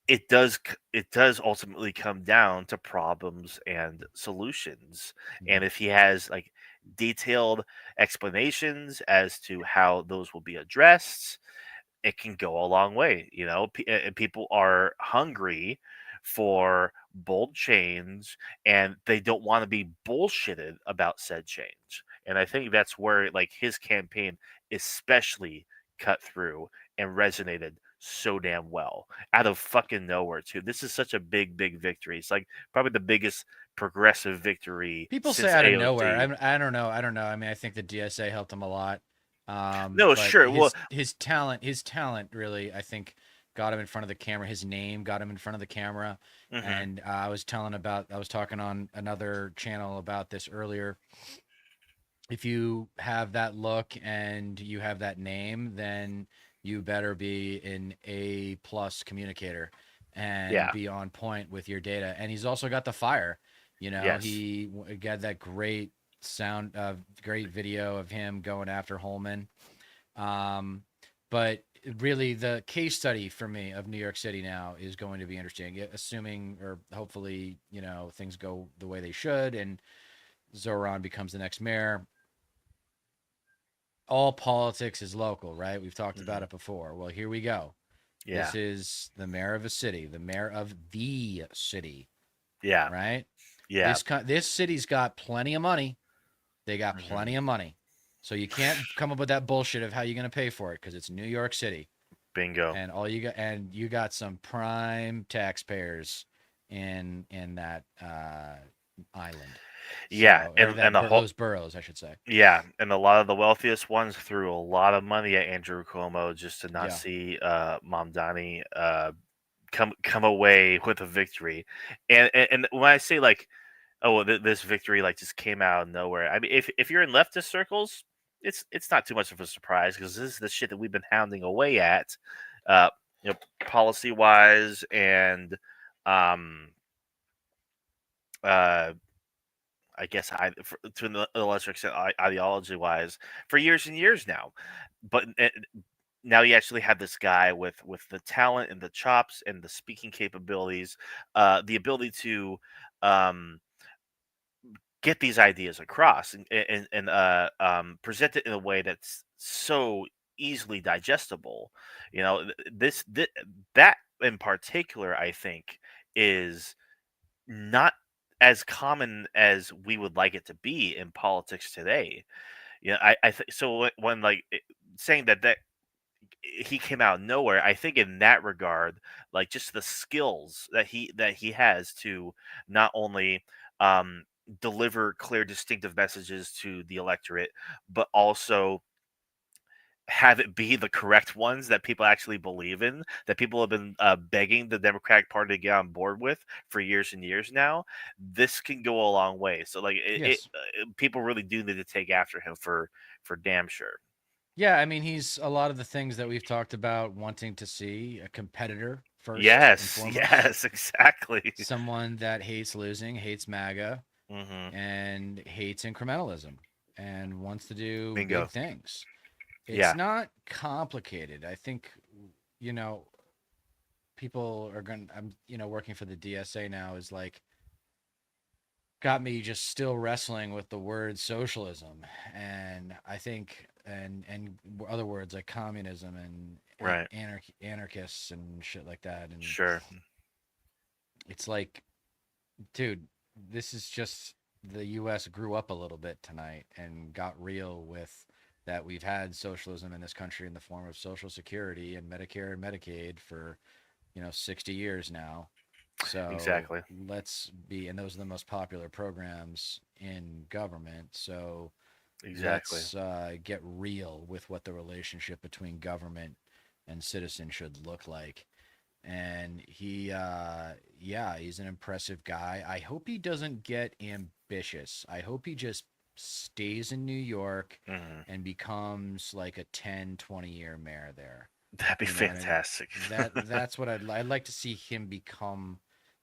it does ultimately come down to problems and solutions. And if he has like detailed explanations as to how those will be addressed, it can go a long way. And people are hungry for bold change, and they don't want to be bullshitted about said change. And I think that's where like his campaign especially cut through and resonated so damn well out of fucking nowhere too. This is such a big victory. It's like probably the biggest progressive victory people since say out of AOC. nowhere. I don't know. I mean, I think the DSA helped him a lot. No, but sure. His talent really, I think, got him in front of the camera. His name got him in front of the camera. And I was talking on another channel about this earlier. If you have that look and you have that name, then you better be an A+ communicator and be on point with your data. And he's also got the fire. He got that great great video of him going after Holman. But really, the case study for me of New York City now is going to be interesting, assuming or hopefully, things go the way they should and Zoran becomes the next mayor. All politics is local, right? We've talked about it before. Well, here we go. Yeah. This is the mayor of a city, the mayor of the city. Yeah. Right? Yeah. This city's got plenty of money. They got plenty of money. So you can't come up with that bullshit of how you're going to pay for it because it's New York City. Bingo. And you got some prime taxpayers in that island. Yeah, and those boroughs, I should say. Yeah, and a lot of the wealthiest ones threw a lot of money at Andrew Cuomo just to not see Mamdani come away with a victory. And when I say like, this victory like just came out of nowhere. I mean, if you're in leftist circles, it's not too much of a surprise because this is the shit that we've been hounding away at, policy wise and I guess to a lesser extent ideology wise for years and years now. But now you actually have this guy with the talent and the chops and the speaking capabilities, the ability to get these ideas across and present it in a way that's so easily digestible. You know, that in particular, I think, is not as common as we would like it to be in politics today. Yeah, I think so. When like saying that he came out of nowhere, I think in that regard, like just the skills that he has to not only deliver clear, distinctive messages to the electorate, but also have it be the correct ones that people actually believe in, that people have been begging the Democratic Party to get on board with for years and years now. This can go a long way. So, like, Yes. people really do need to take after him for damn sure. Yeah, I mean, he's a lot of the things that we've talked about wanting to see a competitor first. Yes, yes, exactly. Someone that hates losing, hates MAGA, and hates incrementalism, and wants to do big things. It's not complicated. I think, you know, people are going to, I'm, you know, working for the DSA now is like, got me just still wrestling with the word socialism. And I think, and other words like communism and anarchists and shit like that. And sure. It's like, dude, this is just, the U.S. grew up a little bit tonight and got real with that we've had socialism in this country in the form of Social Security and Medicare and Medicaid for, 60 years now. So exactly, let's be, and those are the most popular programs in government. So exactly, let's get real with what the relationship between government and citizen should look like. And he's an impressive guy. I hope he doesn't get ambitious. I hope he just stays in New York and becomes like a 10, 20-year mayor there. That'd be fantastic. I mean? That's what I'd like to see him become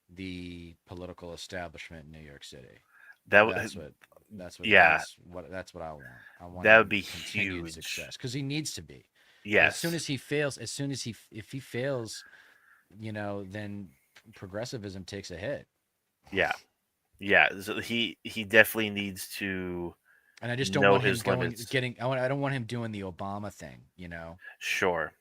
the political establishment in New York City. That's what I want. I want that would be continued huge success because he needs to be. Yes. As soon as he fails, if he fails, then progressivism takes a hit. Yeah. Yeah. So he definitely needs to. And I just don't want him I don't want him doing the Obama thing, Sure.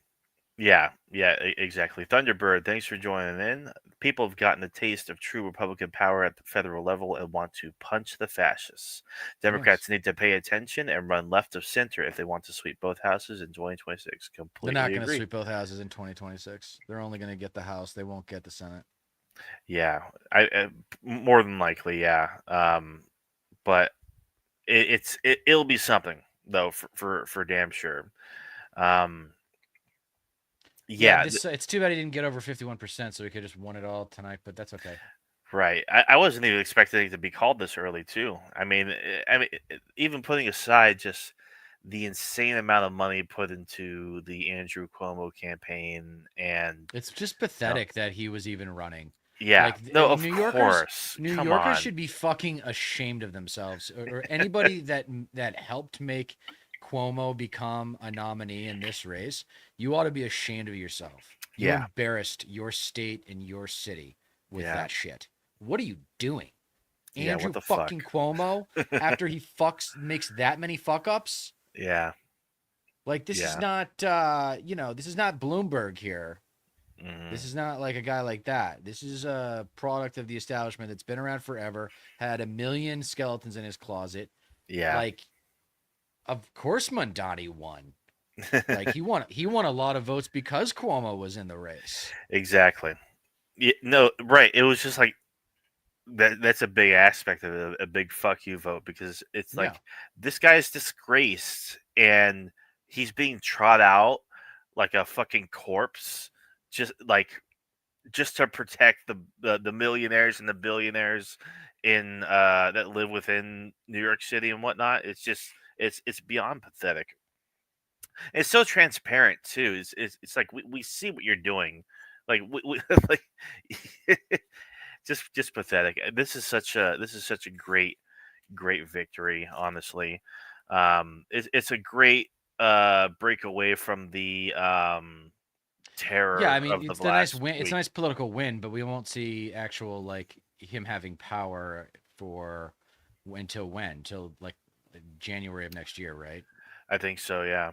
Yeah, exactly. Thunderbird, thanks for joining in. People have gotten a taste of true Republican power at the federal level and want to punch the fascists. Democrats need to pay attention and run left of center if they want to sweep both houses in 2026. Completely They're not going to sweep both houses in 2026. They're only going to get the House. They won't get the Senate. Yeah, I more than likely, yeah. But it'll be something though for damn sure. Yeah, it's too bad he didn't get over 51%, so he could just won it all tonight. But that's okay. Right. I wasn't even expecting it to be called this early, too. I mean, even putting aside just the insane amount of money put into the Andrew Cuomo campaign, and it's just pathetic that he was even running. Yeah, no, of course. New Yorkers should be fucking ashamed of themselves, or anybody that helped make Cuomo become a nominee in this race. You ought to be ashamed of yourself. You embarrassed your state and your city with that shit. What are you doing? Andrew fucking Cuomo after he makes that many fuck ups? Yeah. Like this is not this is not Bloomberg here. This is not like a guy like that. This is a product of the establishment that's been around forever, had a million skeletons in his closet. Yeah. Like, of course Mamdani won. Like he won a lot of votes because Cuomo was in the race. Exactly. Yeah, no, right. It was just like that's a big aspect of it, a big fuck you vote, because it's like this guy is disgraced and he's being trot out like a fucking corpse, just to protect the millionaires and the billionaires in that live within New York City and whatnot. It's just it's beyond pathetic. It's so transparent too. It's like we see what you're doing, like we like just pathetic. This is such a great victory. Honestly, it's a great break away from the terror. Yeah, I mean of it's the a nice last win. week. It's a nice political win, but we won't see actual like him having power for until when? Till like January of next year, right? I think so. Yeah.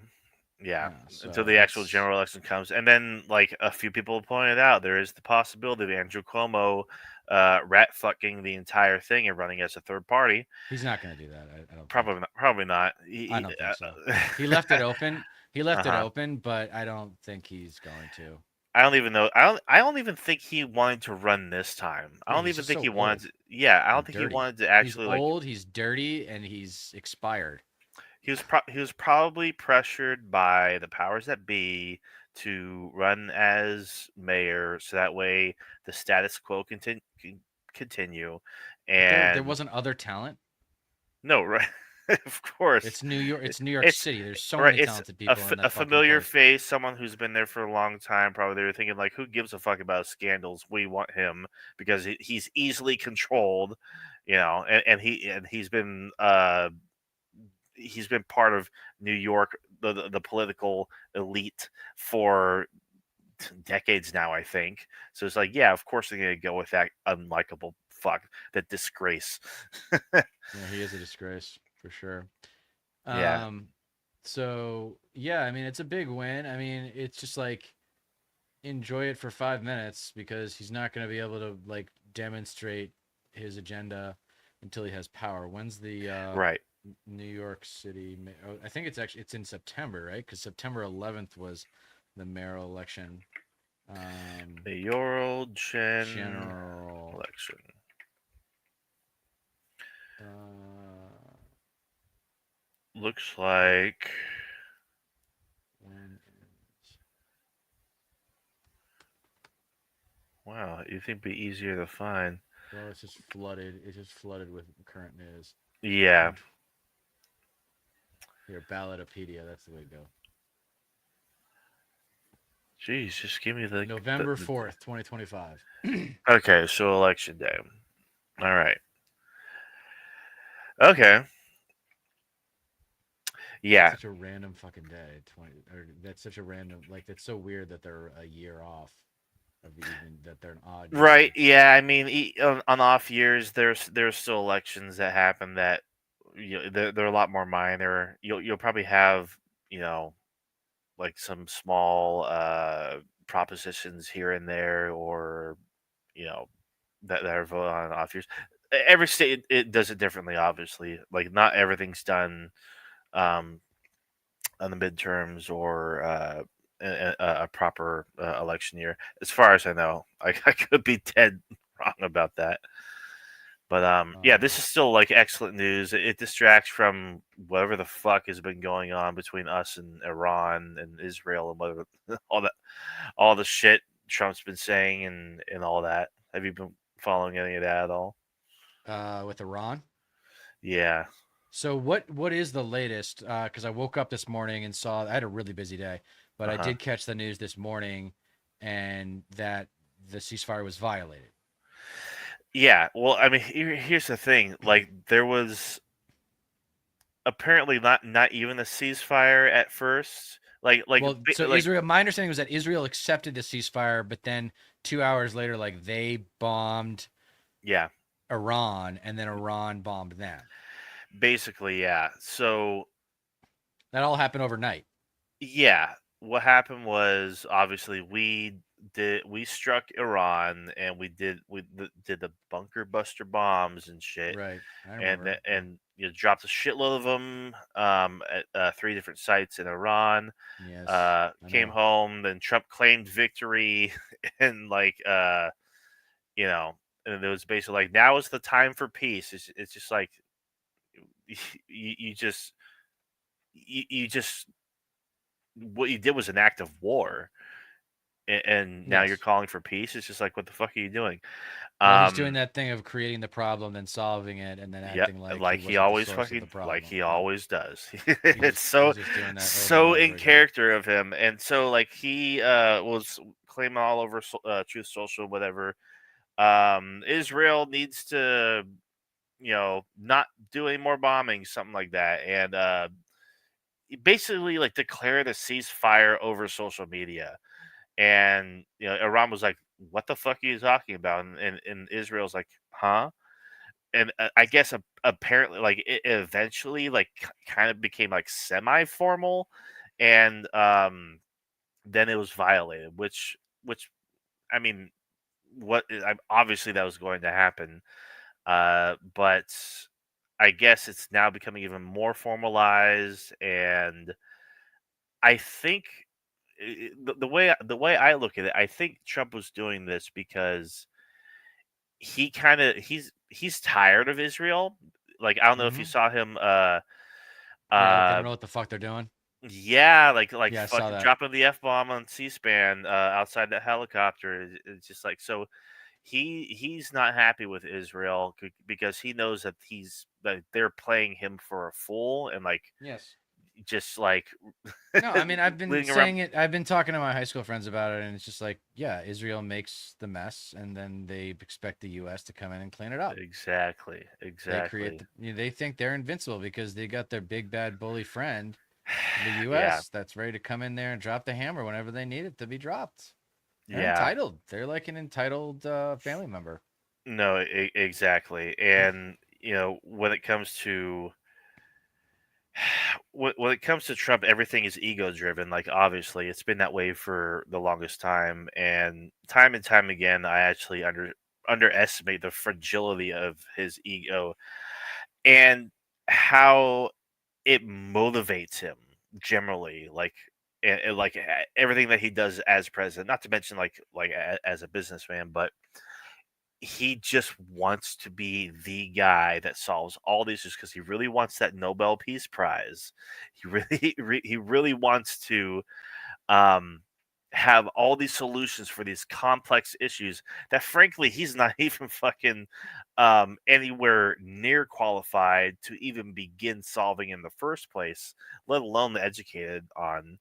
Yeah, so until the actual general election comes, and then like a few people pointed out, there is the possibility of Andrew Cuomo rat fucking the entire thing and running as a third party. He's not going to do that. I don't. Probably not. Probably not. I don't think so. He left it open. He left it open, but I don't think he's going to. I don't even know. I don't even think he wanted to run this time. I don't even think he wanted to. Yeah, I don't think he wanted to actually. He's old. He's dirty, and he's expired. He was probably pressured by the powers that be to run as mayor, so that way the status quo can continue. And there wasn't other talent. No, right? Of course, it's New York. It's New York City. There's so many talented people. A familiar face, someone who's been there for a long time. Probably they were thinking like, "Who gives a fuck about scandals? We want him because he's easily controlled, and he's been part of New York, the political elite for decades now, I think. So it's like, yeah, of course they're gonna go with that unlikable fuck, that disgrace." Yeah, he is a disgrace for sure. Yeah. So yeah, I mean, it's a big win. I mean, it's just like enjoy it for 5 minutes because he's not going to be able to like demonstrate his agenda until he has power. When's the right New York City? I think it's in September, right? Because September 11th was the mayoral election. Mayoral general election. Looks like wow, you think it'd be easier to find? Well, it's just flooded. It's just flooded with current news. Yeah. Here, Ballotopedia. That's the way to go. Jeez, just give me the November 4th, 2025. Okay, so election day. All right. Okay. Yeah. That's such a random fucking day. That's such a random. Like, that's so weird that they're a year off. That they're an odd. Right. Yeah. I mean, on off years, there's still elections that happen that they're a lot more minor. You'll probably have like some small propositions here and there, or that are voted on off years. Every state it does it differently, obviously. Like not everything's done on the midterms or a proper election year. As far as I know, I could be dead wrong about that. But yeah, this is still like excellent news. It distracts from whatever the fuck has been going on between us and Iran and Israel and whatever all the shit Trump's been saying and all that. Have you been following any of that at all? With Iran? Yeah. So what is the latest? Because I woke up this morning and saw I had a really busy day, but I did catch the news this morning, and that the ceasefire was violated. Yeah, well, I mean, here's the thing. Like, there was apparently not even a ceasefire at first. So Israel. My understanding was that Israel accepted the ceasefire, but then 2 hours later, like they bombed. Yeah. Iran, and then Iran bombed them. Basically, yeah. So that all happened overnight. Yeah, what happened was obviously we struck Iran and we did the bunker buster bombs and shit, right? And dropped a shitload of them at 3 different sites in Iran. Yes, came home, then Trump claimed victory, and and it was basically like, now is the time for peace. It's just like you just what you did was an act of war, and now you're calling for peace. It's just like, what the fuck are you doing? Well, he's doing that thing of creating the problem, then solving it, and then acting like he always fucking he always does. It's so in character of him, and so like he was claiming all over Truth Social, whatever. Israel needs to, not do any more bombing, something like that, and basically like declared a ceasefire over social media. And Iran was like, "What the fuck are you talking about?" And Israel's like, "Huh?" And I guess apparently, like, it eventually like kind of became like semi-formal, and then it was violated, which I mean, obviously that was going to happen, but I guess it's now becoming even more formalized, and I think the way I look at it, I think Trump was doing this because he's tired of Israel. Like, I don't know if you saw him. Yeah, they don't know what the fuck they're doing. Yeah, like Yeah, I saw fucking that. dropping the F-bomb on C-SPAN outside the helicopter. It's just like, so he's not happy with Israel because he knows that they're playing him for a fool, and like Yes. just like No, I mean, I've been leading saying around. it. I've been talking to my high school friends about it, and it's just like, yeah, Israel makes the mess, and then they expect the U.S. to come in and clean it up. Exactly. They create they think they're invincible because they got their big bad bully friend, the Yeah. U.S. that's ready to come in there and drop the hammer whenever they need it to be dropped. They're Yeah. entitled. They're like an entitled family member. No, exactly. And when it comes to when it comes to Trump, everything is ego driven. Like, obviously, it's been that way for the longest time, and time again, I actually underestimate the fragility of his ego and how it motivates him generally. Like, and like everything that he does as president. Not to mention like as a businessman, but he just wants to be the guy that solves all these issues because he really wants that Nobel Peace Prize. He really, he really wants to um, have all these solutions for these complex issues that, frankly, he's not even fucking anywhere near qualified to even begin solving in the first place, let alone educated on.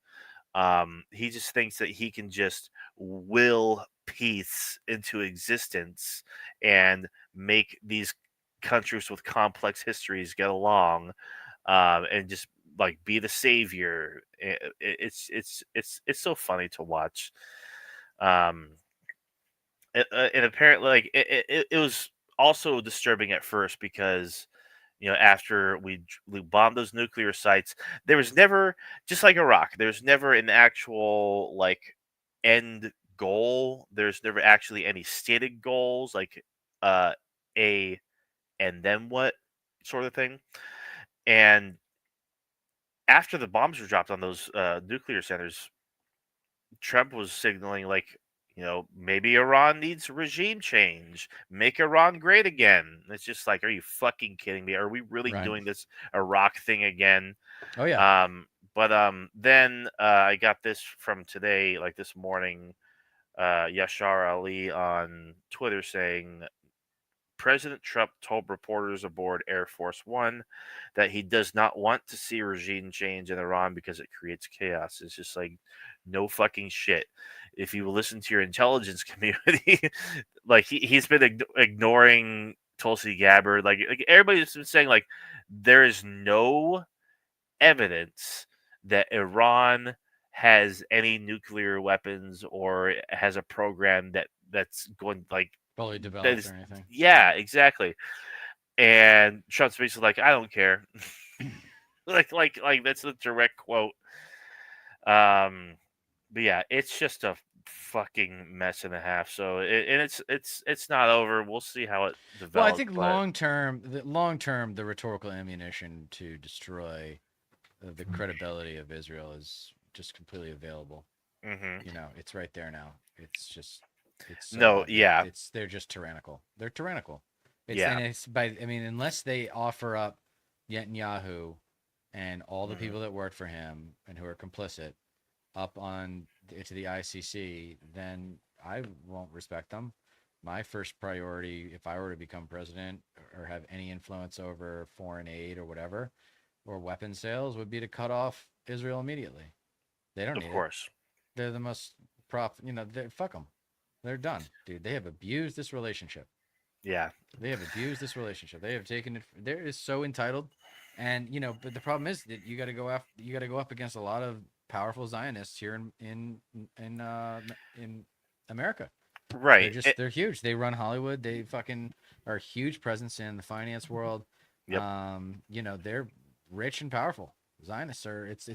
He just thinks that he can just will peace into existence and make these countries with complex histories get along, and just like be the savior. It's so funny to watch. Um, and apparently, like it was also disturbing at first because after we bombed those nuclear sites, there was never, just like Iraq, there's never an actual like end goal. There's never actually any stated goals, like uh a and then what sort of thing. And after the bombs were dropped on those nuclear centers, Trump was signaling like, maybe Iran needs regime change, make Iran great again. It's just like, are you fucking kidding me? Are we really doing this Iraq thing again? Oh yeah. But then I got this from today, like this morning, Yashar Ali on Twitter saying President Trump told reporters aboard Air Force One that he does not want to see regime change in Iran because it creates chaos. It's just like, no fucking shit. If you listen to your intelligence community, like he's been ignoring Tulsi Gabbard. Like everybody's been saying, like, there is no evidence that Iran has any nuclear weapons or has a program that's going like fully developed or anything. Yeah, exactly. And Trump's basically like, I don't care. like that's the direct quote. But yeah, it's just a fucking mess and a half. So and it's not over. We'll see how it develops. Well, I think long term, the rhetorical ammunition to destroy the credibility of Israel is just completely available. Mm-hmm. It's right there now. It's just, it's so no, obvious. yeah. They're just tyrannical. They're tyrannical. Yeah. And I mean, unless they offer up Netanyahu and all the people that work for him and who are complicit up on to the ICC, then I won't respect them. My first priority, if I were to become president or have any influence over foreign aid or whatever, or weapon sales, would be to cut off Israel immediately. They don't need it. Of course. They're the most fuck them. They're done, dude. They have abused this relationship. Yeah. They have abused this relationship. They have taken it. They're so entitled, and but the problem is that you got to go after. You got to go up against a lot of powerful Zionists here in America. Right. They're huge. They run Hollywood. They fucking are a huge presence in the finance world. Yep. They're rich and powerful. Zionists are it's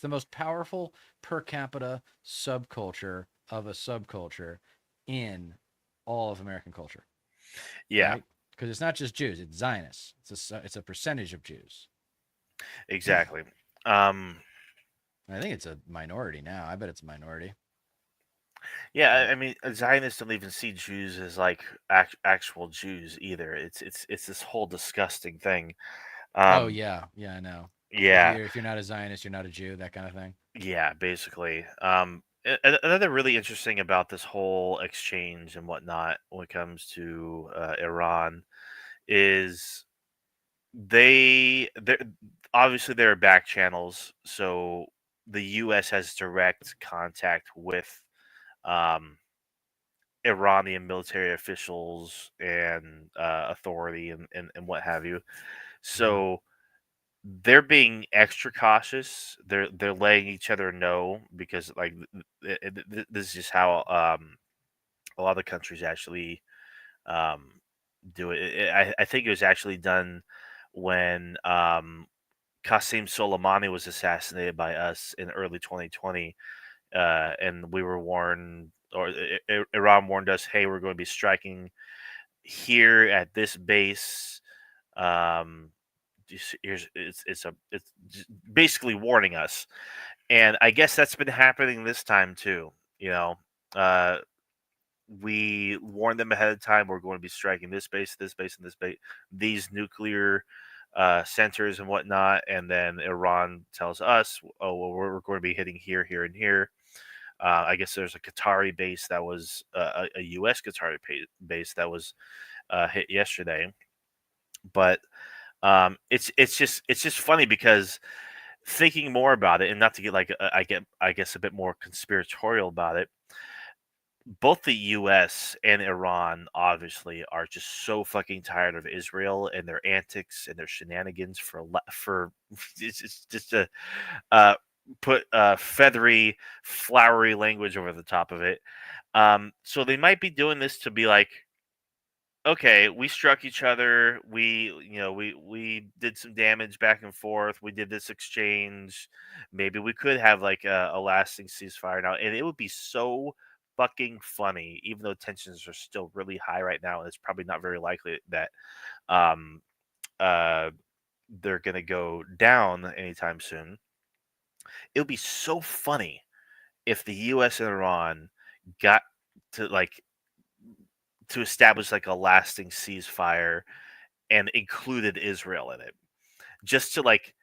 the most powerful per capita subculture of a subculture in all of American culture. Yeah, right? Because it's not just Jews; it's Zionists. It's a percentage of Jews. exactly. I think it's a minority now. I bet it's a minority. Yeah, I mean, Zionists don't even see Jews as like actual Jews either. It's this whole disgusting thing. Oh yeah, I know. Yeah, If you're not a Zionist, you're not a Jew. That kind of thing. yeah, basically. Another really interesting about this whole exchange and whatnot when it comes to Iran is they obviously there are back channels, so the U.S. has direct contact with um, Iranian military officials and authority and what have you. So they're being extra cautious. They're letting each other know because like this is just how a lot of countries actually um, do it. I think it was actually done when Qasem Soleimani was assassinated by us in early 2020, and we were warned, or Iran warned us, hey, we're going to be striking here at this base. Um, it's just basically warning us, and I guess that's been happening this time too. You know, uh, we warned them ahead of time. We're going to be striking this base, and this base, these nuclear centers and whatnot, and then Iran tells us, "Oh, well, we're going to be hitting here, here, and here." I guess there's a Qatari base that was a U.S. Qatari base that was hit yesterday, but it's just funny because thinking more about it, and not to get like I guess a bit more conspiratorial about it, both the U.S. and Iran obviously are just so fucking tired of Israel and their antics and their shenanigans for it's just a uh, put feathery, flowery language over the top of it. So they might be doing this to be like, okay, we struck each other. We did some damage back and forth. We did this exchange. Maybe we could have like a lasting ceasefire now, and it would be so fucking funny, even though tensions are still really high right now, and it's probably not very likely that um uh they're gonna go down anytime soon. It would be so funny if the U.S. and Iran got to like to establish like a lasting ceasefire and included Israel in it, just to like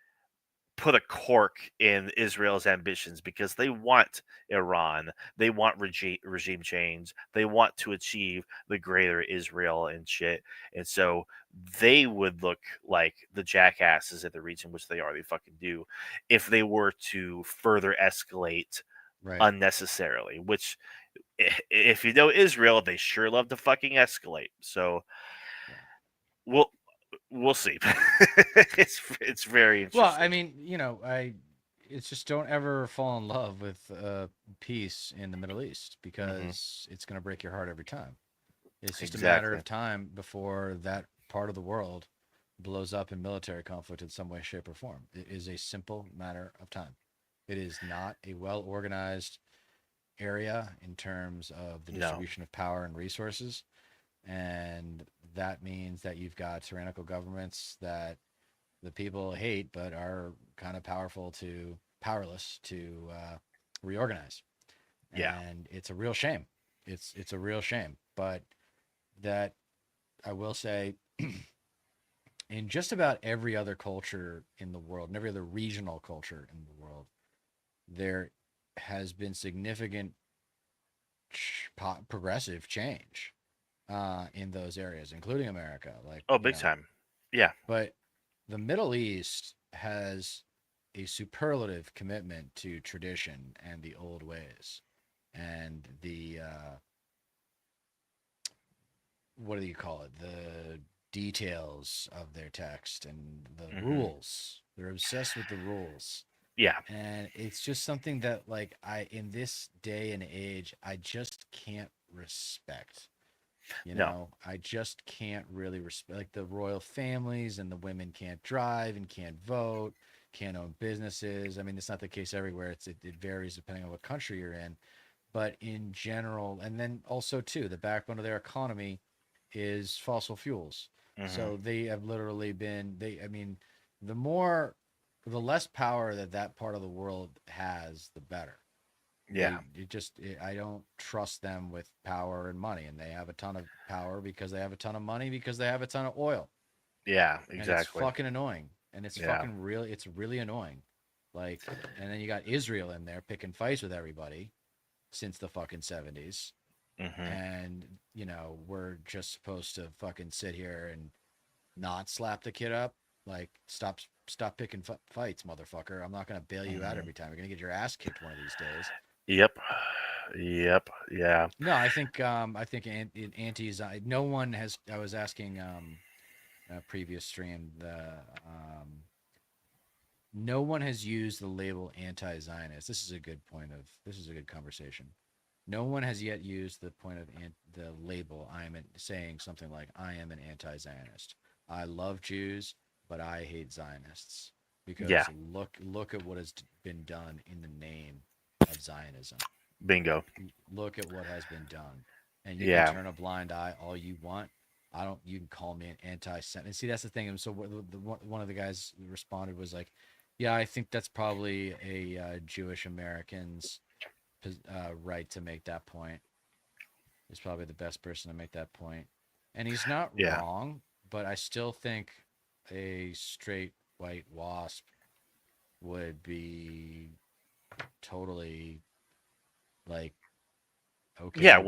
put a cork in Israel's ambitions because they want Iran, they want regime change, they want to achieve the greater Israel and shit, and so they would look like the jackasses in the region, which they already fucking do, if they were to further escalate unnecessarily. Which, if you know Israel, they sure love to fucking escalate. So we'll see. It's very interesting. Well, I mean, it's just don't ever fall in love with peace in the Middle East because it's going to break your heart every time. It's just a matter of time before that part of the world blows up in military conflict in some way, shape, or form. It is a simple matter of time. It is not a well-organized area in terms of the distribution of power and resources. And that means that you've got tyrannical governments that the people hate, but are kind of powerless to reorganize. Yeah. And it's a real shame. It's a real shame. But that, I will say, in just about every other culture in the world, and every other regional culture in the world, there has been significant progressive change in those areas, including America. Like, big time. Yeah. But the Middle East has a superlative commitment to tradition and the old ways, and the what do you call it? The details of their text and the rules. They're obsessed with the rules. Yeah. And it's just something that, like, in this day and age, I just can't respect. I just can't really respect, like, the royal families, and the women can't drive and can't vote, can't own businesses. I mean, it's not the case everywhere. It varies depending on what country you're in. But in general, and then also too, the backbone of their economy is fossil fuels. So they have literally been, the less power that part of the world has, the better. Yeah. I don't trust them with power and money, and they have a ton of power because they have a ton of money because they have a ton of oil. Yeah, exactly. And it's fucking annoying. And it's it's really annoying. Like, and then you got Israel in there picking fights with everybody since the fucking 70s. And, we're just supposed to fucking sit here and not slap the kid up. Like, stop picking fights, motherfucker. I'm not going to bail you out every time. You're going to get your ass kicked one of these days. Yep. Yeah. No, I think antis. No one has. I was asking a previous stream. No one has used the label anti-Zionist. This is a good conversation. No one has yet used the point of the label. Saying something like, "I am an anti-Zionist. I love Jews, but I hate Zionists." Because look at what has been done in the name of Zionism. Bingo. Look at what has been done, and you can turn a blind eye all you want. You can call me an anti-Semite. See, that's the thing. And so one of the guys responded was like, "Yeah, I think that's probably a Jewish American's right to make that point. He's probably the best person to make that point, and he's not wrong. But I still think a straight white wasp would be totally like." Okay. Yeah.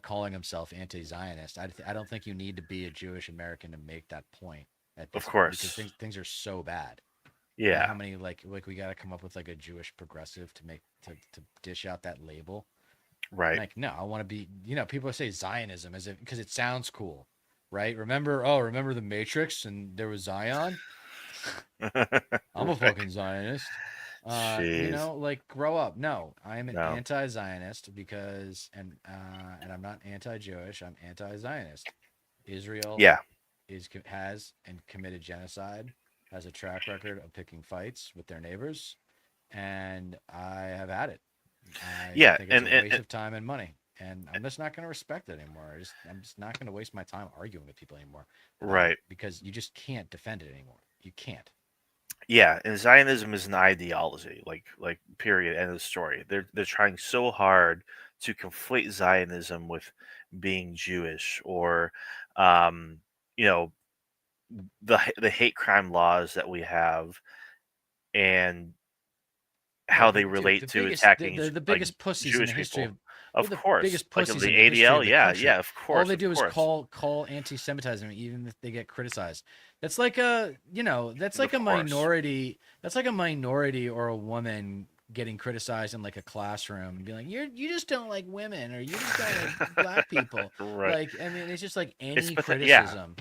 Calling himself anti-Zionist. I don't think you need to be a Jewish American to make that point. Of course, because things are so bad. Yeah. And how many like we got to come up with like a Jewish progressive to dish out that label? Right. Like, no, I want to be. People say Zionism as if because it sounds cool, right? Remember the Matrix and there was Zion. I'm a fucking Zionist. Grow up. No, I am an anti-Zionist because, and I'm not anti-Jewish. I'm anti-Zionist. Israel has and committed genocide, has a track record of picking fights with their neighbors, and I have had it. I think it's a waste of time and money, and I'm just not going to respect it anymore. I'm just not going to waste my time arguing with people anymore. Right. Because you just can't defend it anymore. You can't. Yeah, and Zionism is an ideology, like period, end of the story. They're trying so hard to conflate Zionism with being Jewish or, the hate crime laws that we have, and how they relate to attacking the biggest pussies Jewish in the history people. Of the course, biggest pussies the in the history ADL, of the country. of course. All they do is call anti-Semitism, even if they get criticized. That's like a minority. That's like a minority or a woman getting criticized in like a classroom and be like, you just don't like women, or you just don't like black people. Right. Like, I mean, it's just like any criticism.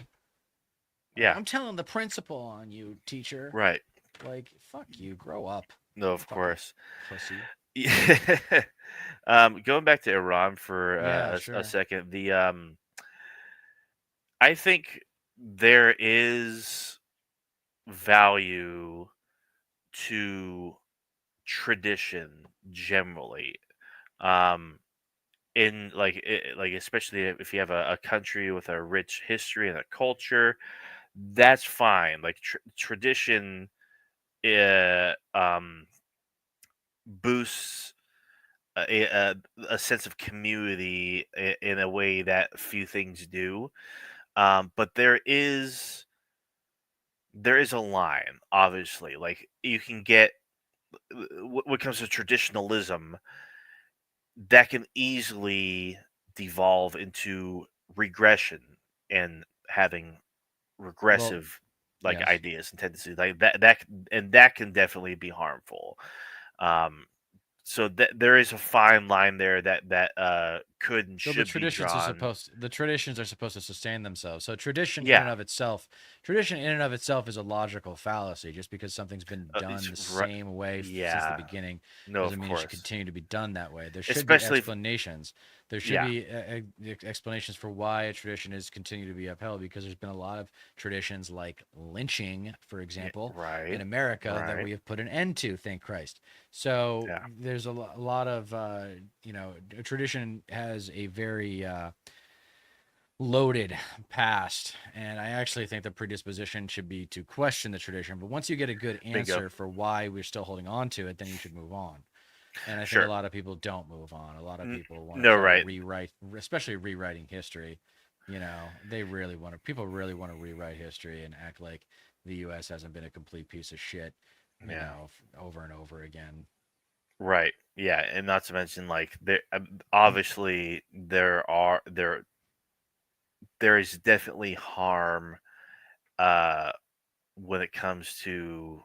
Yeah. I'm telling the principal on you, teacher. Right. Like, fuck you, grow up. No, of course. Pussy. Going back to Iran for a second, I think there is value to tradition generally, in like especially if you have a country with a rich history and a culture, that's fine. Like tradition, boosts a sense of community in a way that few things do. But there is a line, obviously. Like you can get when it comes to traditionalism, that can easily devolve into regression and having regressive ideas and tendencies like that can definitely be harmful. So there is a fine line there that could and So should be drawn. the traditions are supposed to sustain themselves. So tradition in and of itself is a logical fallacy. Just because something's been done the same way since the beginning doesn't mean it should continue to be done that way. There should be explanations. There should be explanations for why a tradition is continued to be upheld, because there's been a lot of traditions like lynching, for example, in America that we have put an end to, thank Christ. So there's a lot of, a tradition has a very loaded past, and I actually think the predisposition should be to question the tradition. But once you get a good answer for why we're still holding on to it, then you should move on. And I think a lot of people don't move on. A lot of people want to rewrite, especially rewriting history. They really want to. People really want to rewrite history and act like the U.S. hasn't been a complete piece of shit, over and over again. Right. Yeah, and not to mention, like, there obviously there is definitely harm when it comes to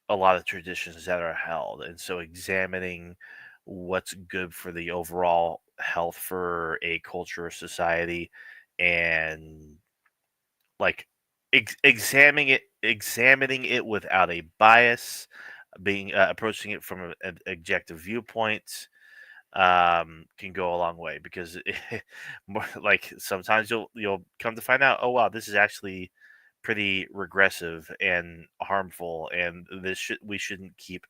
a lot of traditions that are held, and so examining what's good for the overall health for a culture or society, and like examining it without a bias, being approaching it from an objective viewpoint, can go a long way, because like sometimes you'll come to find out, oh wow, this is actually pretty regressive and harmful, and we shouldn't keep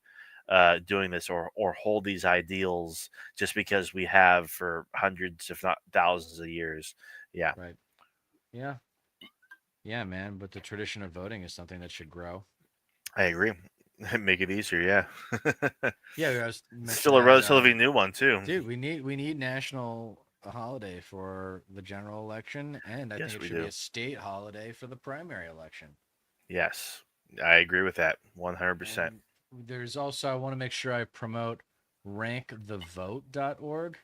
doing this, or hold these ideals just because we have for hundreds, if not thousands of years. Yeah. Right. Yeah. Yeah, man. But the tradition of voting is something that should grow. I agree. Make it easier. Yeah. Yeah. I was still a relatively new one too. Dude, we need national holiday for the general election, and I think it should be a state holiday for the primary election. Yes, I agree with that 100%. There's also, I want to make sure I promote rankthevote.org.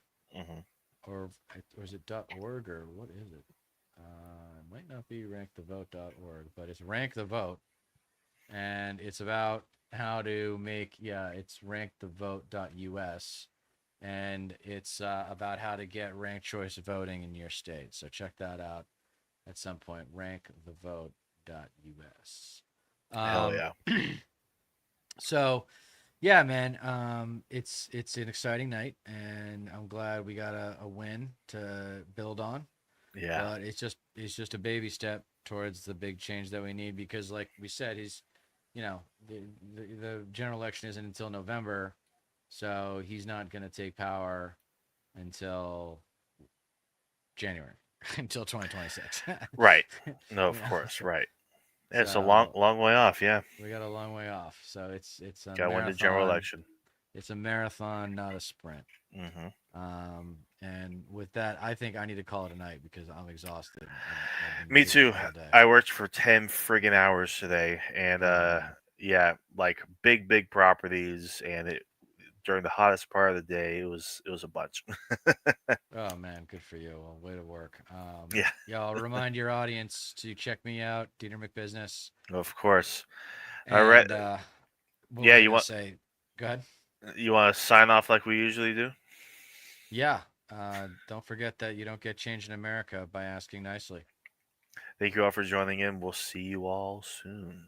Or is it .org, or what is it? It might not be rankthevote.org, but it's Rank the Vote, and it's about how to make it's rankthevote.us, and it's about how to get ranked choice voting in your state. So check that out at some point. Rankthevote.us. Hell yeah. So yeah, man, it's an exciting night, and I'm glad we got a win to build on. Yeah. But it's just a baby step towards the big change that we need, because like we said, the general election isn't until November, so he's not going to take power until January, until 2026. Right. No, of course. Right. Yeah, it's a long way off. Yeah. We got a long way off. So it's a got to win the general election. It's a marathon, not a sprint. And with that, I think I need to call it a night, because I'm exhausted. Me too. I worked for 10 friggin' hours today, and yeah, like big properties, and during the hottest part of the day, it was a bunch. Oh man, good for you. Well, way to work. Yeah. I'll remind your audience to check me out, Dieter McBusiness. Of course. All right. Yeah, you want say? Go ahead. You want to sign off like we usually do? Yeah. Don't forget that you don't get change in America by asking nicely. Thank you all for joining in. We'll see you all soon.